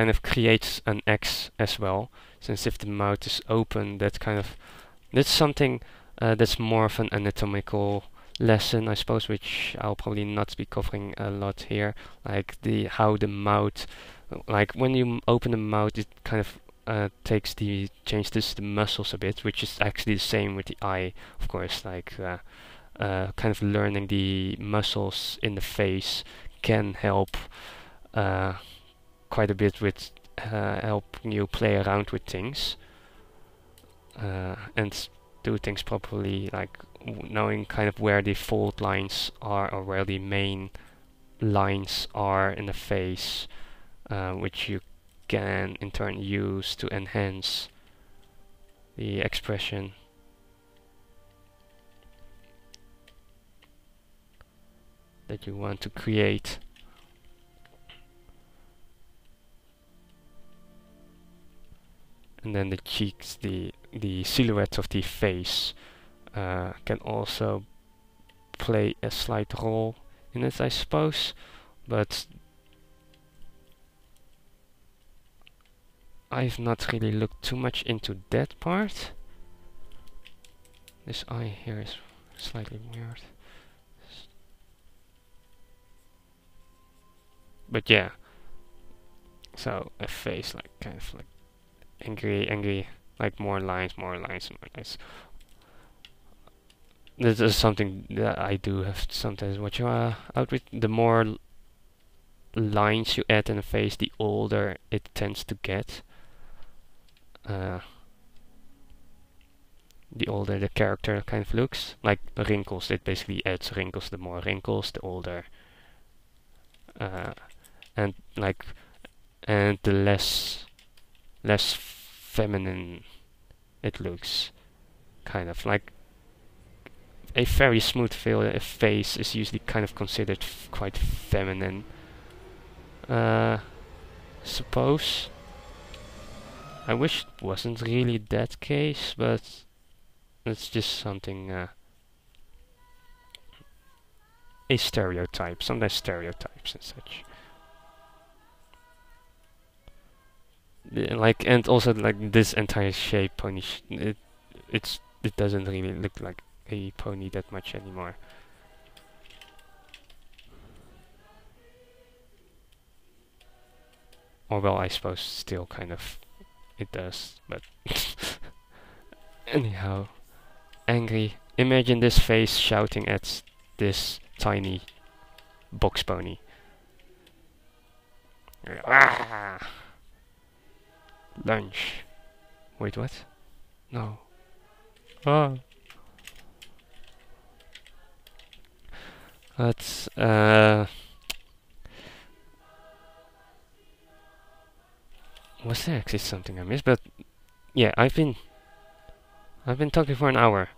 of creates an X as well, since if the mouth is open, that's something that's more of an anatomical lesson, I suppose, which I'll probably not be covering a lot here. Like how the mouth, like when you open the mouth, it kind of changes the muscles a bit, which is actually the same with the eye, of course. Like kind of learning the muscles in the face can help quite a bit with helping you play around with things and do things properly, like knowing kind of where the fault lines are or where the main lines are in the face, which you can in turn use to enhance the expression. That you want to create. And then the cheeks, the silhouette of the face can also play a slight role in it, I suppose, but I've not really looked too much into that part. This eye here is slightly weird. But yeah, so a face like kind of like angry, like more lines. This is something that I do have to sometimes watch out with. The more lines you add in a face, the older it tends to get. The older the character kind of looks. Like wrinkles, it basically adds wrinkles. The more wrinkles, the older. And the less feminine it looks, kind of like a very smooth face is usually kind of considered quite feminine, suppose. I wish it wasn't really that case, but it's just something a stereotype, sometimes stereotypes and such. Like, and also like this entire shape pony, it doesn't really look like a pony that much anymore. Or well, I suppose still kind of it does, but anyhow, angry. Imagine this face shouting at this tiny box pony. Ah! Lunch. Wait, what? No. Ah. That's was there actually something I missed? But yeah, I've been talking for an hour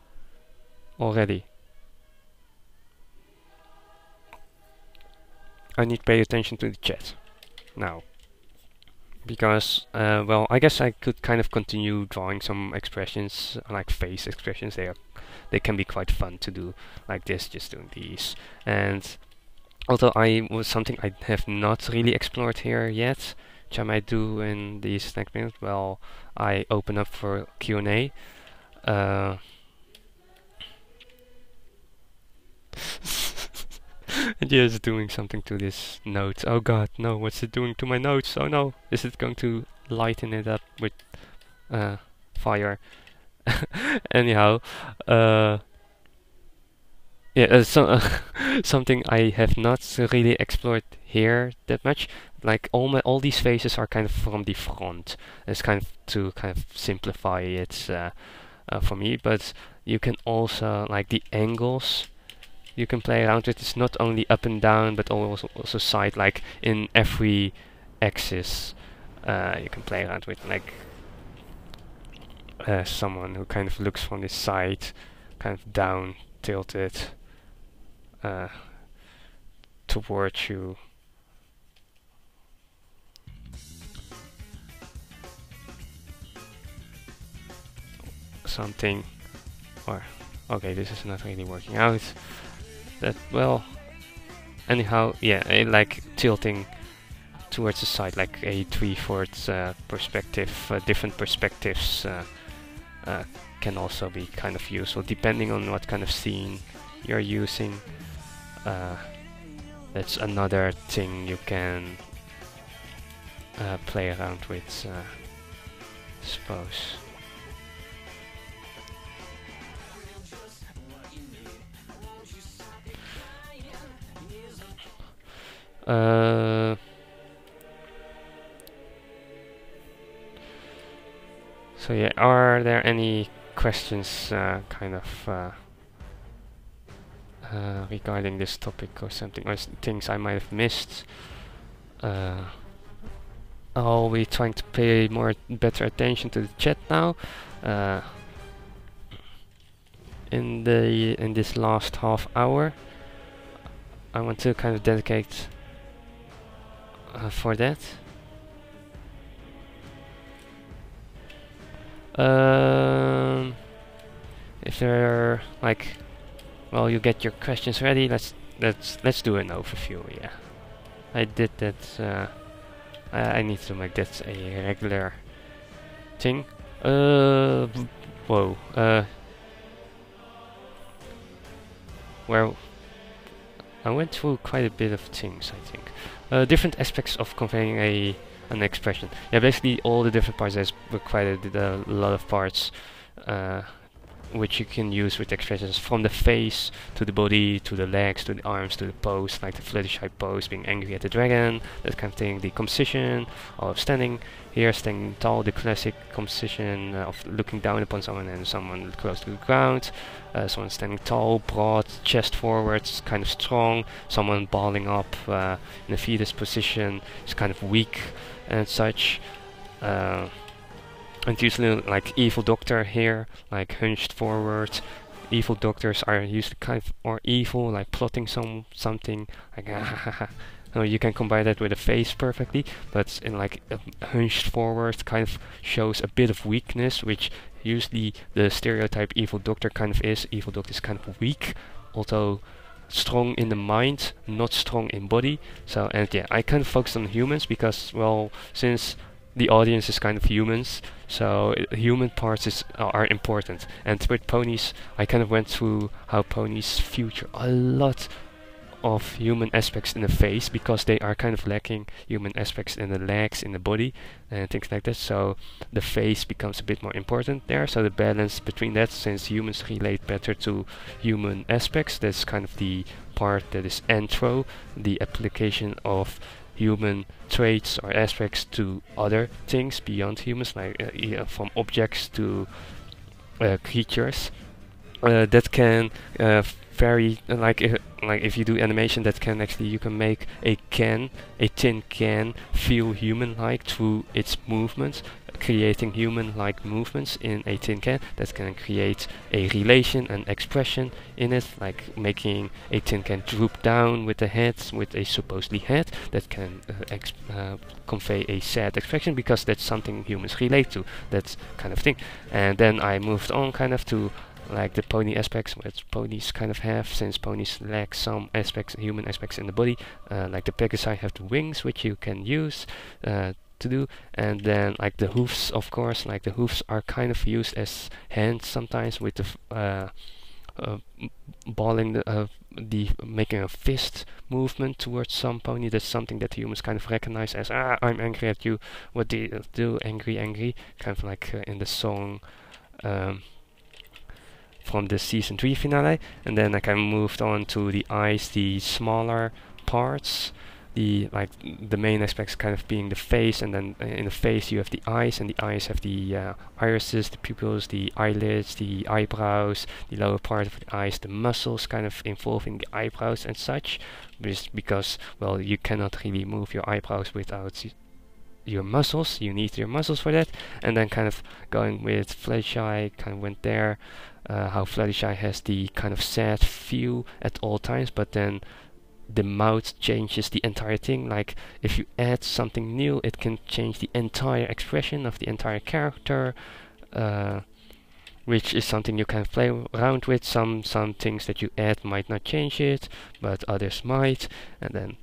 already. I need to pay attention to the chat now. Because, well, I guess I could kind of continue drawing some expressions, like face expressions. They can be quite fun to do, like this, just doing these. And although something I have not really explored here yet, which I might do in these next minutes, well, I open up for Q&A. And yeah, it's doing something to this note. Oh god, no, what's it doing to my notes? Oh no, is it going to lighten it up with fire? Anyhow, yeah, something I have not really explored here that much. Like all these faces are kind of from the front. It's kind of to kind of simplify it for me. But you can also like the angles. You can play around with. It's not only up and down, but also side. Like in every axis, you can play around with. Like someone who kind of looks from the side, kind of down, tilted towards you. Something, or okay, this is not really working out. That, well, anyhow, yeah, like tilting towards the side, like a 3/4 perspective. Different perspectives can also be kind of useful depending on what kind of scene you're using. That's another thing you can play around with, I suppose. So yeah, are there any questions kind of regarding this topic or something, or things I might have missed? I'll be trying to pay better attention to the chat now. In this last half hour, I want to kind of dedicate for that. If there are, like, well, you get your questions ready. Let's do an overview. Yeah, I did that. I need to make that a regular thing. Whoa. Well, I went through quite a bit of things, I think. Different aspects of conveying an expression. Yeah, basically all the different parts. There's quite a lot of parts which you can use with expressions, from the face to the body to the legs to the arms to the pose, like the Fluttershy pose, being angry at the dragon, that kind of thing. The composition of standing here, standing tall, the classic composition of looking down upon someone and someone close to the ground. Someone standing tall, broad, chest forwards, kind of strong. Someone balling up in a fetus position is kind of weak and such. And usually, like evil doctor here, like hunched forward. Evil doctors are usually kind of or evil, like plotting something, like no, you can combine that with a face perfectly, but in like hunched forward kind of shows a bit of weakness, which usually the stereotype evil doctor kind of is. Evil doctor is kind of weak, although strong in the mind, not strong in body. So, and yeah, I kind of focused on humans because, well, since the audience is kind of humans, so human parts are important. And with ponies, I kind of went through how ponies feature a lot of human aspects in the face, because they are kind of lacking human aspects in the legs, in the body, and things like that. So the face becomes a bit more important there. So the balance between that, since humans relate better to human aspects, that's kind of the part that is antro, the application of human traits or aspects to other things beyond humans, like from objects to creatures. That can vary, like if you do animation, that can actually, you can make a tin can feel human-like through its movements, creating human-like movements in a tin can. That can create a relation and expression in it, like making a tin can droop down with the head, with a supposedly head, that can convey a sad expression, because that's something humans relate to, that kind of thing. And then I moved on kind of to like the pony aspects, which ponies kind of have, since ponies lack some aspects, human aspects in the body, like the Pegasi have the wings, which you can use to do. And then like the hoofs, of course, like the hoofs are kind of used as hands sometimes, with the balling the making a fist movement towards some pony. That's something that humans kind of recognize as, I'm angry at you, what do you do, angry, kind of like in the song from the season 3 finale. And then like I moved on to the eyes, the smaller parts, the main aspects kind of being the face, and then in the face you have the eyes, and the eyes have the irises, the pupils, the eyelids, the eyebrows, the lower part of the eyes, the muscles kind of involving the eyebrows and such, because well, you cannot really move your eyebrows without your muscles. You need your muscles for that. And then kind of going with Fluttershy, kind of went there. How Fluttershy has the kind of sad view at all times, but then the mouth changes the entire thing. Like if you add something new, it can change the entire expression of the entire character, which is something you can play around with. Some things that you add might not change it, but others might. And then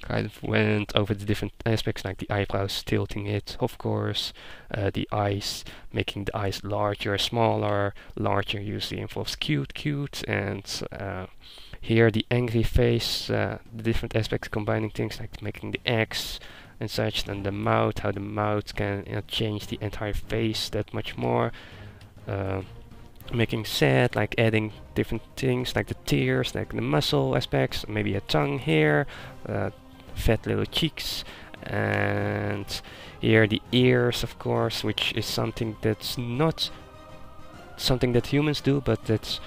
kind of went over the different aspects, like the eyebrows, tilting it, of course, the eyes, making the eyes larger, smaller. Larger usually involves cute, and here the angry face, the different aspects, combining things like making the X and such, and the mouth, how the mouth can change the entire face that much more. Making sad, like adding different things like the tears, like the muscle aspects, maybe a tongue here, fat little cheeks, and here the ears, of course, which is something that's not something that humans do, but that's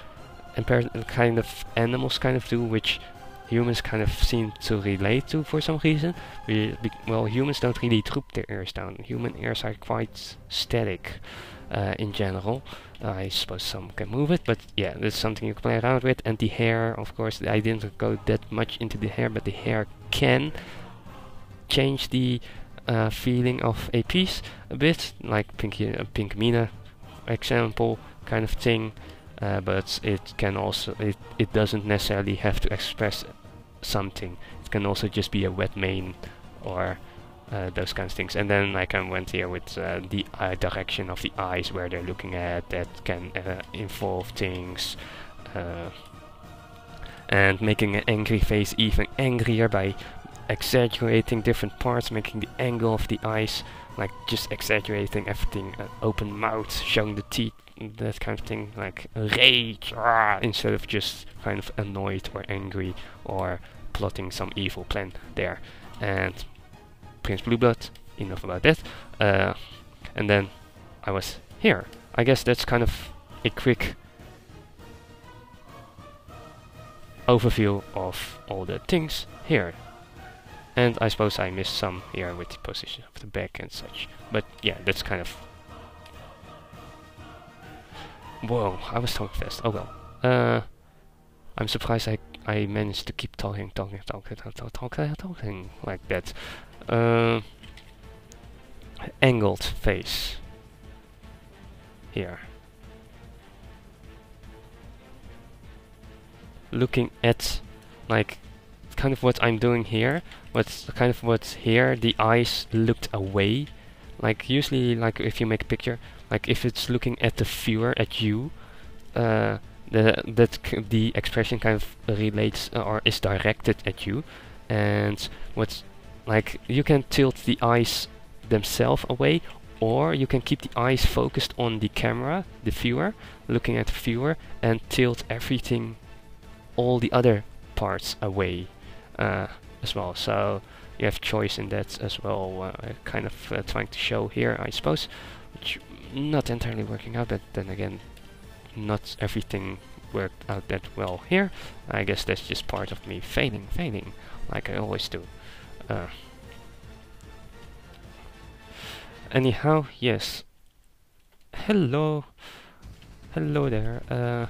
kind of animals kind of do, which humans kind of seem to relate to for some reason. Well, humans don't really droop their ears down. Human ears are quite static in general. I suppose some can move it, but yeah, that's something you can play around with. And the hair, of course, I didn't go that much into the hair, but the hair can change the feeling of a piece a bit, like Pink Mina example kind of thing. But it can also, it doesn't necessarily have to express something. It can also just be a wet mane or those kinds of things. And then I went here with the direction of the eyes, where they're looking at, that can involve things. And making an angry face even angrier by exaggerating different parts, making the angle of the eyes, like just exaggerating everything, open mouth, showing the teeth, that kind of thing, like rage, instead of just kind of annoyed or angry or plotting some evil plan there. And Prince Blueblood, enough about that. And then I was here. I guess that's kind of a quick overview of all the things here. And I suppose I missed some here with the position of the back and such. But yeah, that's kind of... Whoa, I was talking fast. Oh well. I'm surprised I managed to keep talking like that. Angled face. Here. Looking at, like, kind of what I'm doing here, what's here, the eyes looked away. Like usually, like if you make a picture, like if it's looking at the viewer, at you, the expression kind of relates or is directed at you. And what's like, you can tilt the eyes themselves away, or you can keep the eyes focused on the camera, the viewer, looking at the viewer, and tilt everything, all the other parts away as well. So you have choice in that as well, kind of trying to show here, I suppose, which not entirely working out, but then again, not everything worked out that well here. I guess that's just part of me failing, like I always do. Anyhow, yes. Hello there.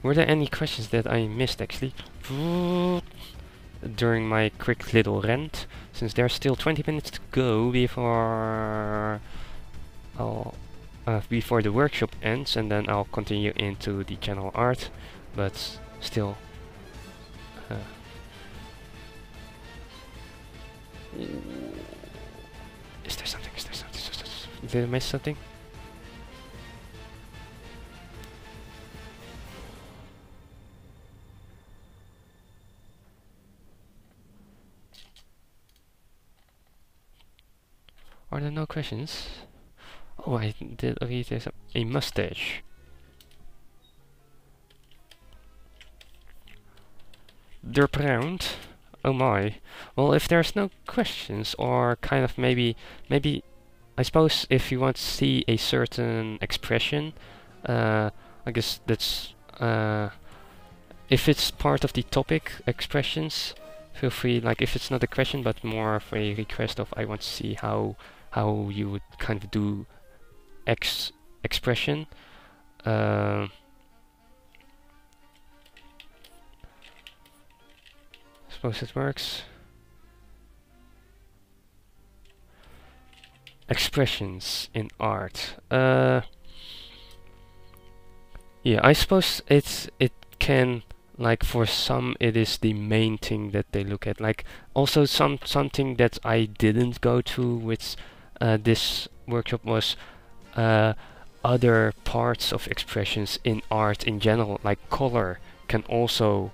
Were there any questions that I missed actually during my quick little rant? Since there's still 20 minutes to go before before the workshop ends, and then I'll continue into the general art. But still, is there something? Did I miss something? Are there no questions? Oh, I did read there's a mustache. Derp around. Oh my. Well, if there's no questions, or kind of maybe I suppose if you want to see a certain expression, I guess that's if it's part of the topic expressions, feel free, like if it's not a question but more of a request of I want to see how you would kind of do expression. Suppose it works. Expressions in art. Yeah, I suppose it can, like for some it is the main thing that they look at. Like also something that I didn't go to with this workshop was other parts of expressions in art in general, like color can also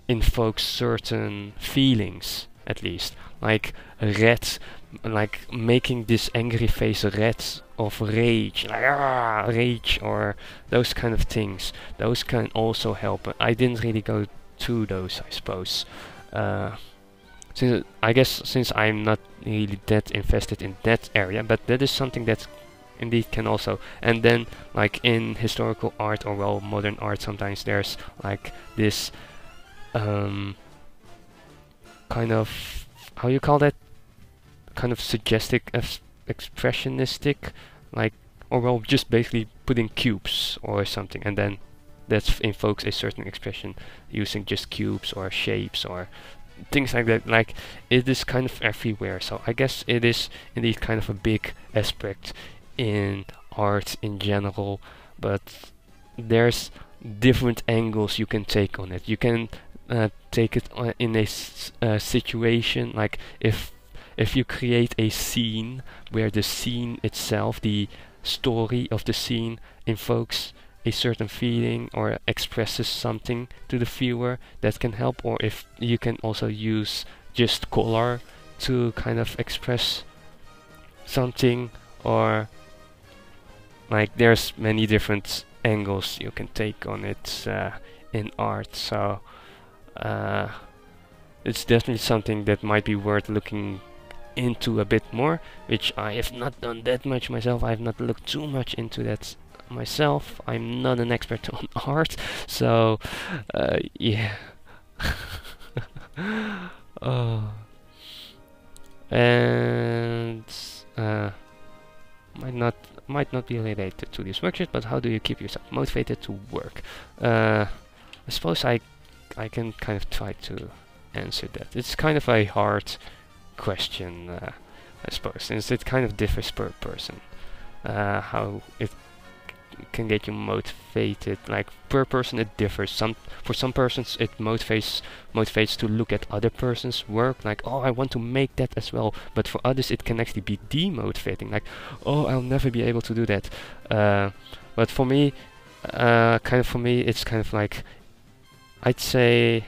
invoke certain feelings, at least. Like red, like making this angry face red of rage, like rage, or those kind of things. Those can also help. I didn't really go to those, I suppose. I guess since I'm not really that invested in that area, but that is something that indeed can also. And then like in historical art, or well, modern art, sometimes there's like this kind of, how you call that, kind of suggestive expressionistic, like, or well, just basically putting cubes or something, and then that invokes a certain expression using just cubes or shapes or things like that. Like it is kind of everywhere, so I guess it is indeed kind of a big aspect in art in general, but there's different angles you can take on it. You can take it in a situation, like if you create a scene where the scene itself, the story of the scene, invokes a certain feeling or expresses something to the viewer, that can help. Or if you can also use just color to kind of express something, or like there's many different angles you can take on it in art. So it's definitely something that might be worth looking into a bit more, which I have not done that much myself. I have not looked too much into that myself. I'm not an expert on art, so yeah. And might not be related to this workshop, but how do you keep yourself motivated to work? I suppose I can kind of try to answer that. It's kind of a hard question, I suppose, since it kind of differs per person. How it can get you motivated, like per person it differs. For some persons it motivates to look at other person's work, like, oh, I want to make that as well. But for others it can actually be demotivating, like, oh, I'll never be able to do that. But for me, it's kind of like, I'd say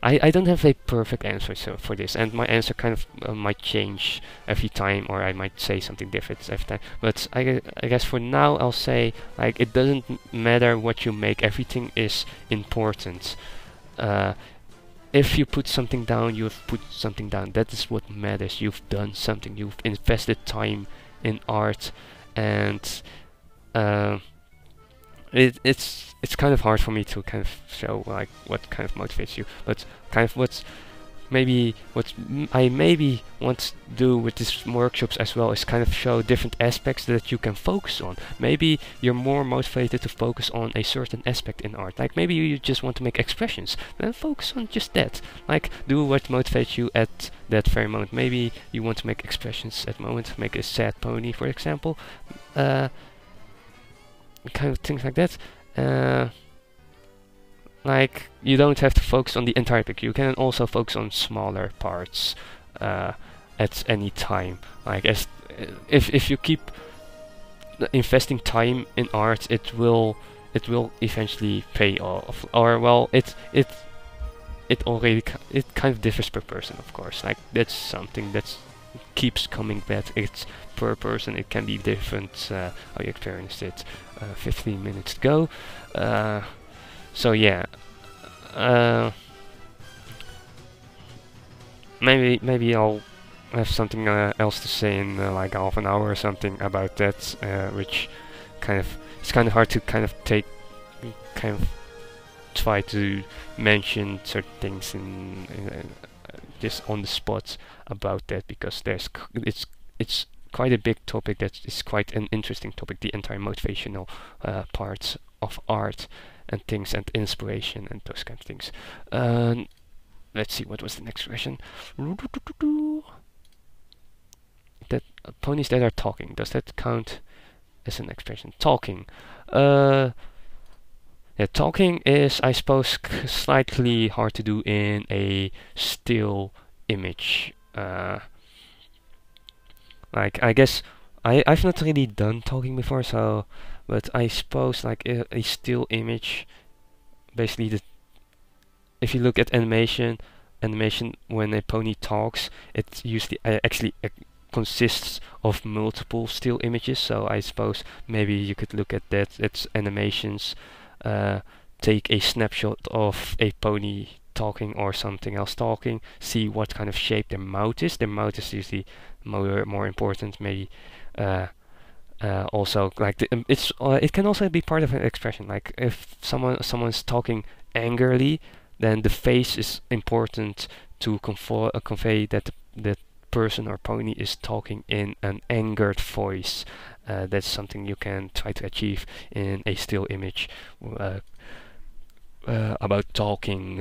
I don't have a perfect answer for this, and my answer kind of might change every time, or I might say something different every time. But I guess for now I'll say, like, it doesn't matter what you make, everything is important. If you put something down, you've put something down. That is what matters. You've done something. You've invested time in art, and it's kind of hard for me to kind of show like what kind of motivates you, but kind of what I maybe want to do with these workshops as well is kind of show different aspects that you can focus on. Maybe you're more motivated to focus on a certain aspect in art, like maybe you just want to make expressions, then focus on just that, like do what motivates you at that very moment. Maybe you want to make expressions at the moment, make a sad pony, for example, kind of things like that. Like you don't have to focus on the entire picture. You can also focus on smaller parts at any time. Like if you keep investing time in art, it will eventually pay off. Or well, it kind of differs per person, of course. Like that's something that keeps coming back. It's per person. It can be different how you experienced it 15 minutes ago. So yeah, maybe I'll have something else to say in like half an hour or something about that, which it's kind of hard to kind of take kind of try to mention certain things just on the spot about that, because it's quite a big topic. That is quite an interesting topic. The entire motivational parts of art and things, and inspiration and those kind of things. Let's see, what was the next question? That ponies that are talking, does that count as an expression? Talking. Yeah, talking is, I suppose, slightly hard to do in a still image. Like, I guess I've not really done talking before, so, but I suppose like a still image, basically if you look at animation when a pony talks, it usually actually consists of multiple still images. So I suppose maybe you could look at that. It's animations. Take a snapshot of a pony talking or something else talking, see what kind of shape their mouth is. Their mouth is usually more important. Maybe also like it can also be part of an expression. Like if someone's talking angrily, then the face is important to convey that the person or pony is talking in an angered voice. That's something you can try to achieve in a still image about talking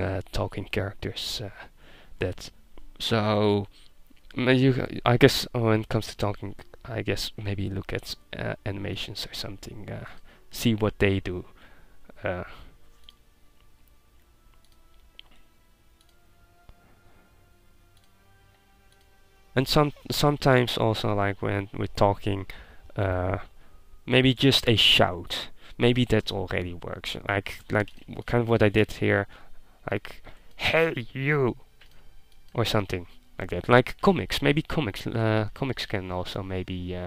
characters. I guess when it comes to talking, I guess maybe look at animations or something. See what they do. And sometimes also, like when we're talking, maybe just a shout. Maybe that already works. Like kind of what I did here, like "Hey you," or something like that. Like comics. Maybe comics. Comics can also maybe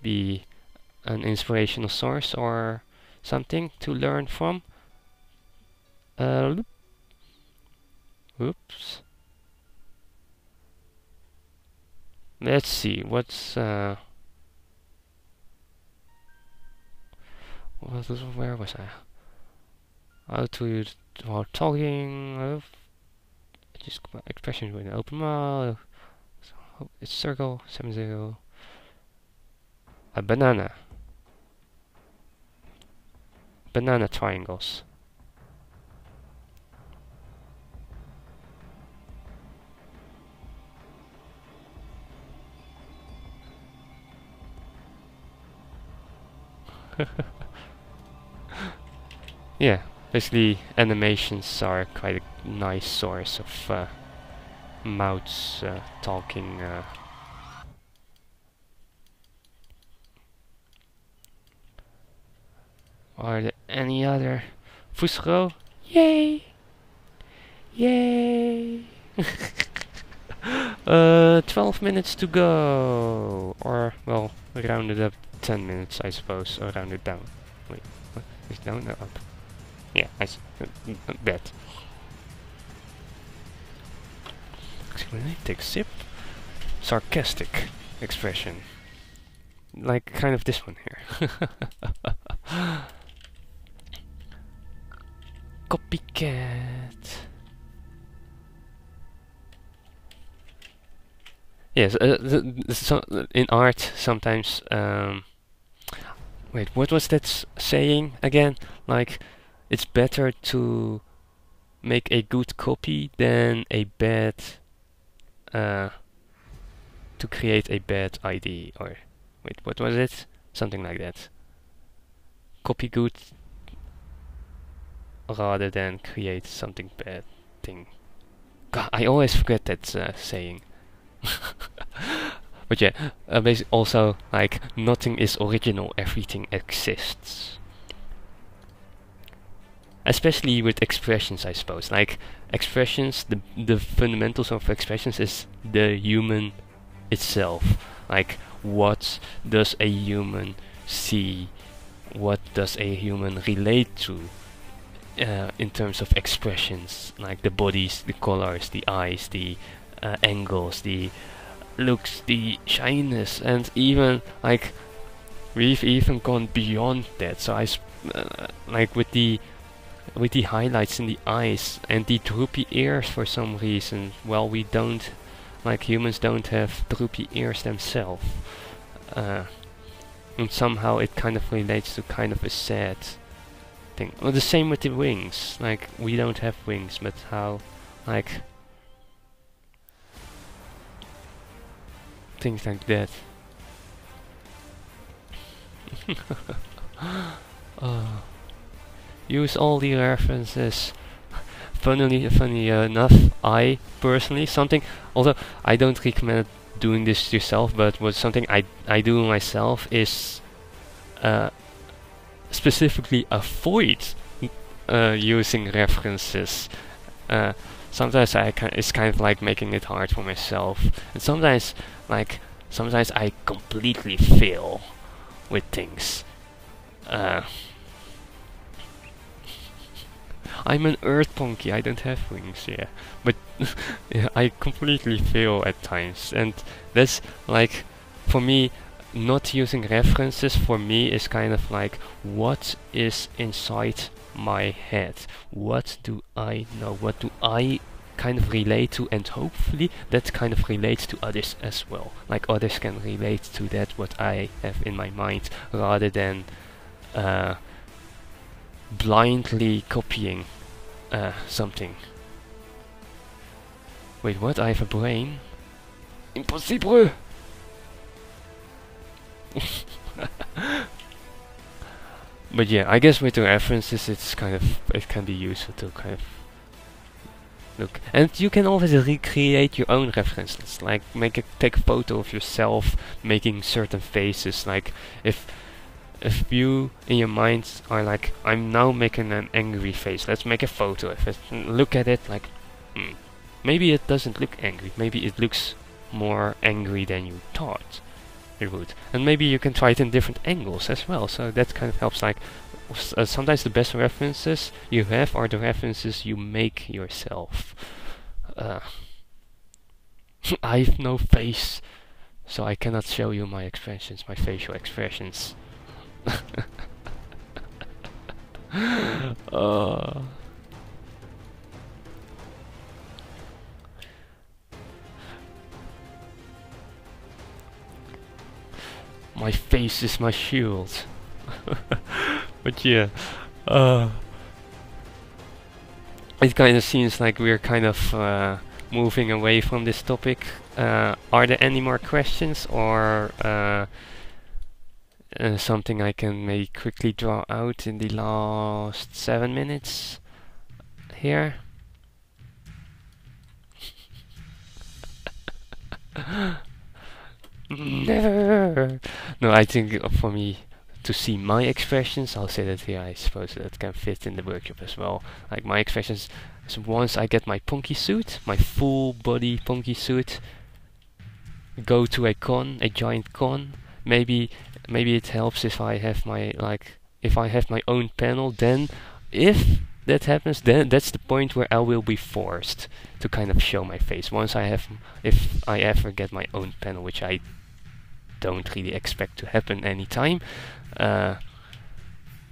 be an inspirational source or something to learn from. Oops. Let's see, where was I? How to while talking, just expression with an open mouth. It's circle 70. A banana triangles. Yeah, basically animations are quite a nice source of mouths talking. Are there any other? Fusro? Yay! Yay! 12 minutes to go! Or, well, round it up 10 minutes, I suppose, or round it down. Wait, what? Is it down or up? Yeah, that. Excuse me, take a sip. Sarcastic expression. Like kind of this one here. Copycat. Yes, in art sometimes. Wait, what was that saying again? Like, it's better to make a good copy than a bad. To create a bad ID, or wait, what was it? Something like that. Copy good rather than create something bad thing. God, I always forget that saying. But yeah, basically also, like, nothing is original, everything exists. Especially with expressions, I suppose. Like, expressions, the fundamentals of expressions is the human itself. Like, what does a human see? What does a human relate to? In terms of expressions, like the bodies, the colors, the eyes, the angles, the looks, the shyness, and even like we've even gone beyond that. So like with the with the highlights in the eyes and the droopy ears for some reason. Well, we don't, like humans don't have droopy ears themselves. And somehow it kind of relates to kind of a sad thing. Well, the same with the wings. Like, we don't have wings, but how, like, things like that. Use all the references. Funny enough, I personally although I don't recommend doing this yourself, but what something I do myself is specifically avoid using references. Sometimes it's kind of like making it hard for myself, and sometimes I completely fail with things. I'm an earth monkey, I don't have wings, yeah. But yeah, I completely fail at times, and that's like, for me, not using references for me is kind of like, what is inside my head? What do I know? What do I kind of relate to? And hopefully that kind of relates to others as well. Like, others can relate to that what I have in my mind, rather than blindly copying something. Wait, what? I have a brain? Impossible! But yeah, I guess with the references it can be useful to kind of look. And you can always recreate your own references, like take a photo of yourself making certain faces. Like, if you in your mind are like, I'm now making an angry face, let's make a photo of it and look at it like, maybe it doesn't look angry, maybe it looks more angry than you thought it would. And maybe you can try it in different angles as well, so that kind of helps. Like, sometimes the best references you have are the references you make yourself. I have no face, so I cannot show you my expressions, my facial expressions. My face is my shield. But yeah, it kind of seems like we're kind of moving away from this topic. Are there any more questions, or something I can maybe quickly draw out in the last 7 minutes here? Never! No, I think for me to see my expressions, I'll say that here, I suppose that can fit in the workshop as well. Like, my expressions, so once I get my punky suit, my full body punky suit, go to a con, a giant con, maybe it helps if I have my, if I have my own panel. Then if that happens, then that's the point where I will be forced to kind of show my face. If I ever get my own panel, which I don't really expect to happen anytime.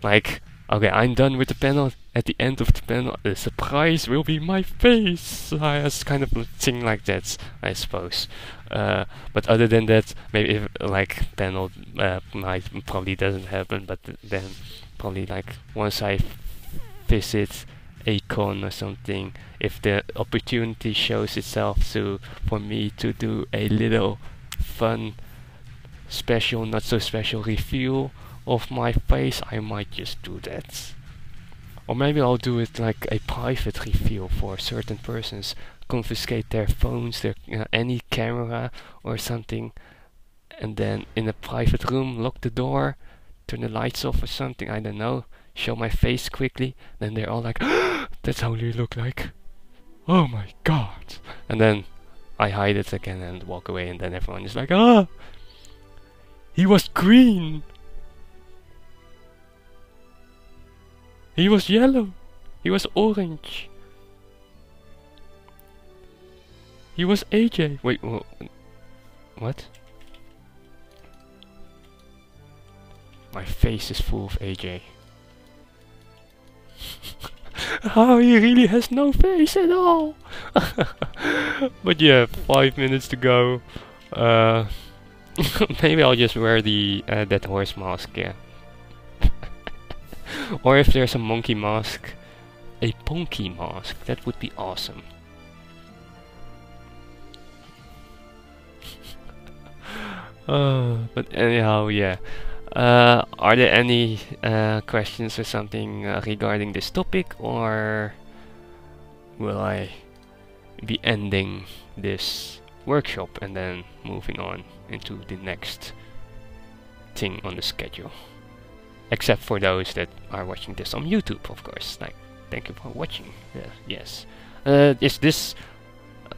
Like, okay, I'm done with the panel. At the end of the panel, the surprise will be my face. It's kind of a thing like that, I suppose. But other than that, maybe if, like, panel probably doesn't happen. But then probably, like, once I visit a con or something, if the opportunity shows itself for me to do a little fun, special, not so special review of my face, I might just do that. Or maybe I'll do it like a private review for certain persons, confiscate their phones, their any camera or something, and then in a private room lock the door, turn the lights off or something, I don't know, show my face quickly, then they're all like, that's how you look like, oh my god, and then I hide it again and walk away, and then everyone is like, he was green, he was yellow, he was orange, he was AJ. Wait, what? My face is full of AJ. Oh, he really has no face at all. But yeah, 5 minutes to go. Maybe I'll just wear the that horse mask, yeah. Or if there's a monkey mask, a punky mask, that would be awesome. But anyhow, yeah. Are there any questions or something regarding this topic, or will I be ending this workshop and then moving on into the next thing on the schedule? Except for those that are watching this on YouTube, of course. Like, thank you for watching. Yes. This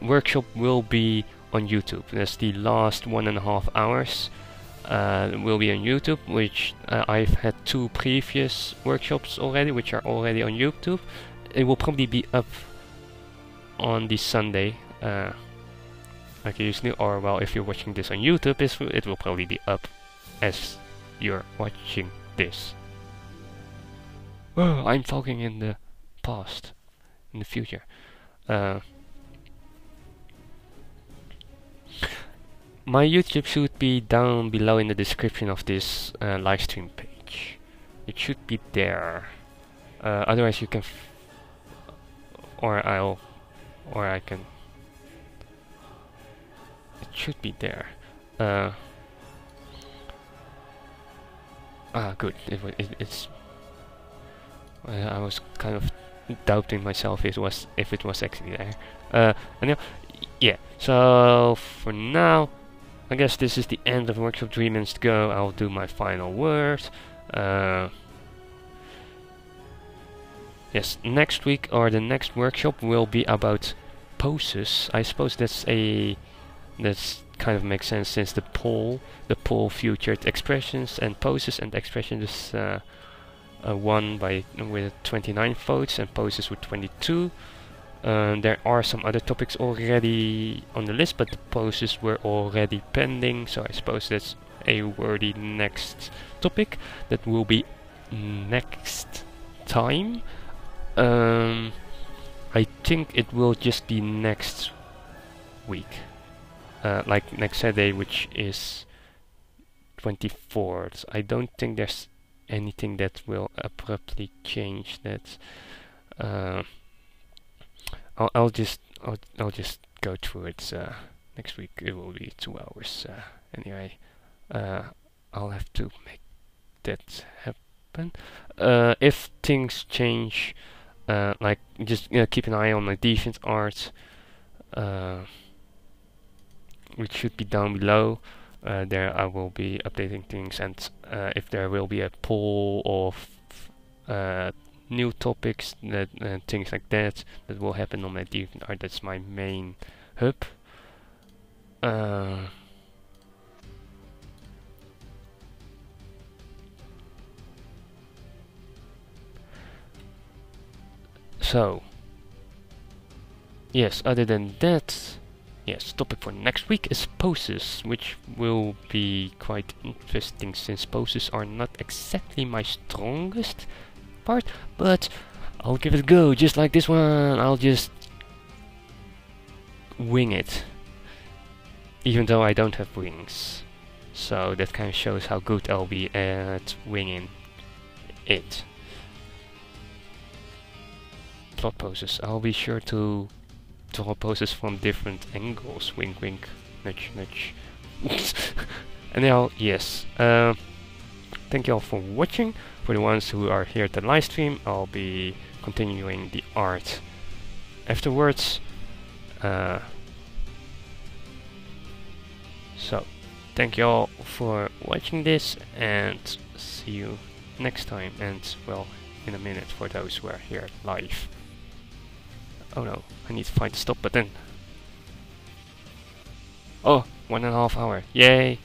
workshop will be on YouTube. That's the last 1.5 hours. Will be on YouTube, which I've had 2 previous workshops already, which are already on YouTube. It will probably be up on the Sunday, like usually, or well, if you're watching this on YouTube, it will probably be up as you're watching this. Oh, I'm talking in the past, in the future. My YouTube should be down below in the description of this live stream page. It should be there. Otherwise, you can, or I can. It should be there. Good. It's. I was kind of doubting myself if it was actually there. Anyhow, yeah. So for now, I guess this is the end of workshop. 3 minutes to go. I'll do my final word. Yes, next week or the next workshop will be about poses. I suppose that's kind of makes sense, since the poll featured expressions and poses, and expressions won with 29 votes and poses with 22. There are some other topics already on the list, but the poses were already pending, so I suppose that's a worthy next topic that will be next time. I think it will just be next week, like next Saturday, which is 24th. I don't think there's anything that will abruptly change that. I'll just go through it. Next week it will be 2 hours. Anyway, I'll have to make that happen. If things change, like just keep an eye on my DeviantArt, which should be down below. There I will be updating things, and if there will be a poll of new topics that things like that will happen on my DeviantArt. That's my main hub. So yes, other than that, yes, topic for next week is poses, which will be quite interesting, since poses are not exactly my strongest part, but I'll give it a go. Just like this one, I'll just wing it, even though I don't have wings. So that kind of shows how good I'll be at winging it. Plot poses. I'll be sure to draw poses from different angles. Wink, wink, nudge, nudge. Anyhow, yes. Thank you all for watching. For the ones who are here at the live stream, I'll be continuing the art afterwards. So, thank you all for watching this, and see you next time, and well, in a minute for those who are here live. Oh no, I need to find the stop button. Oh, 1.5 hours. Yay!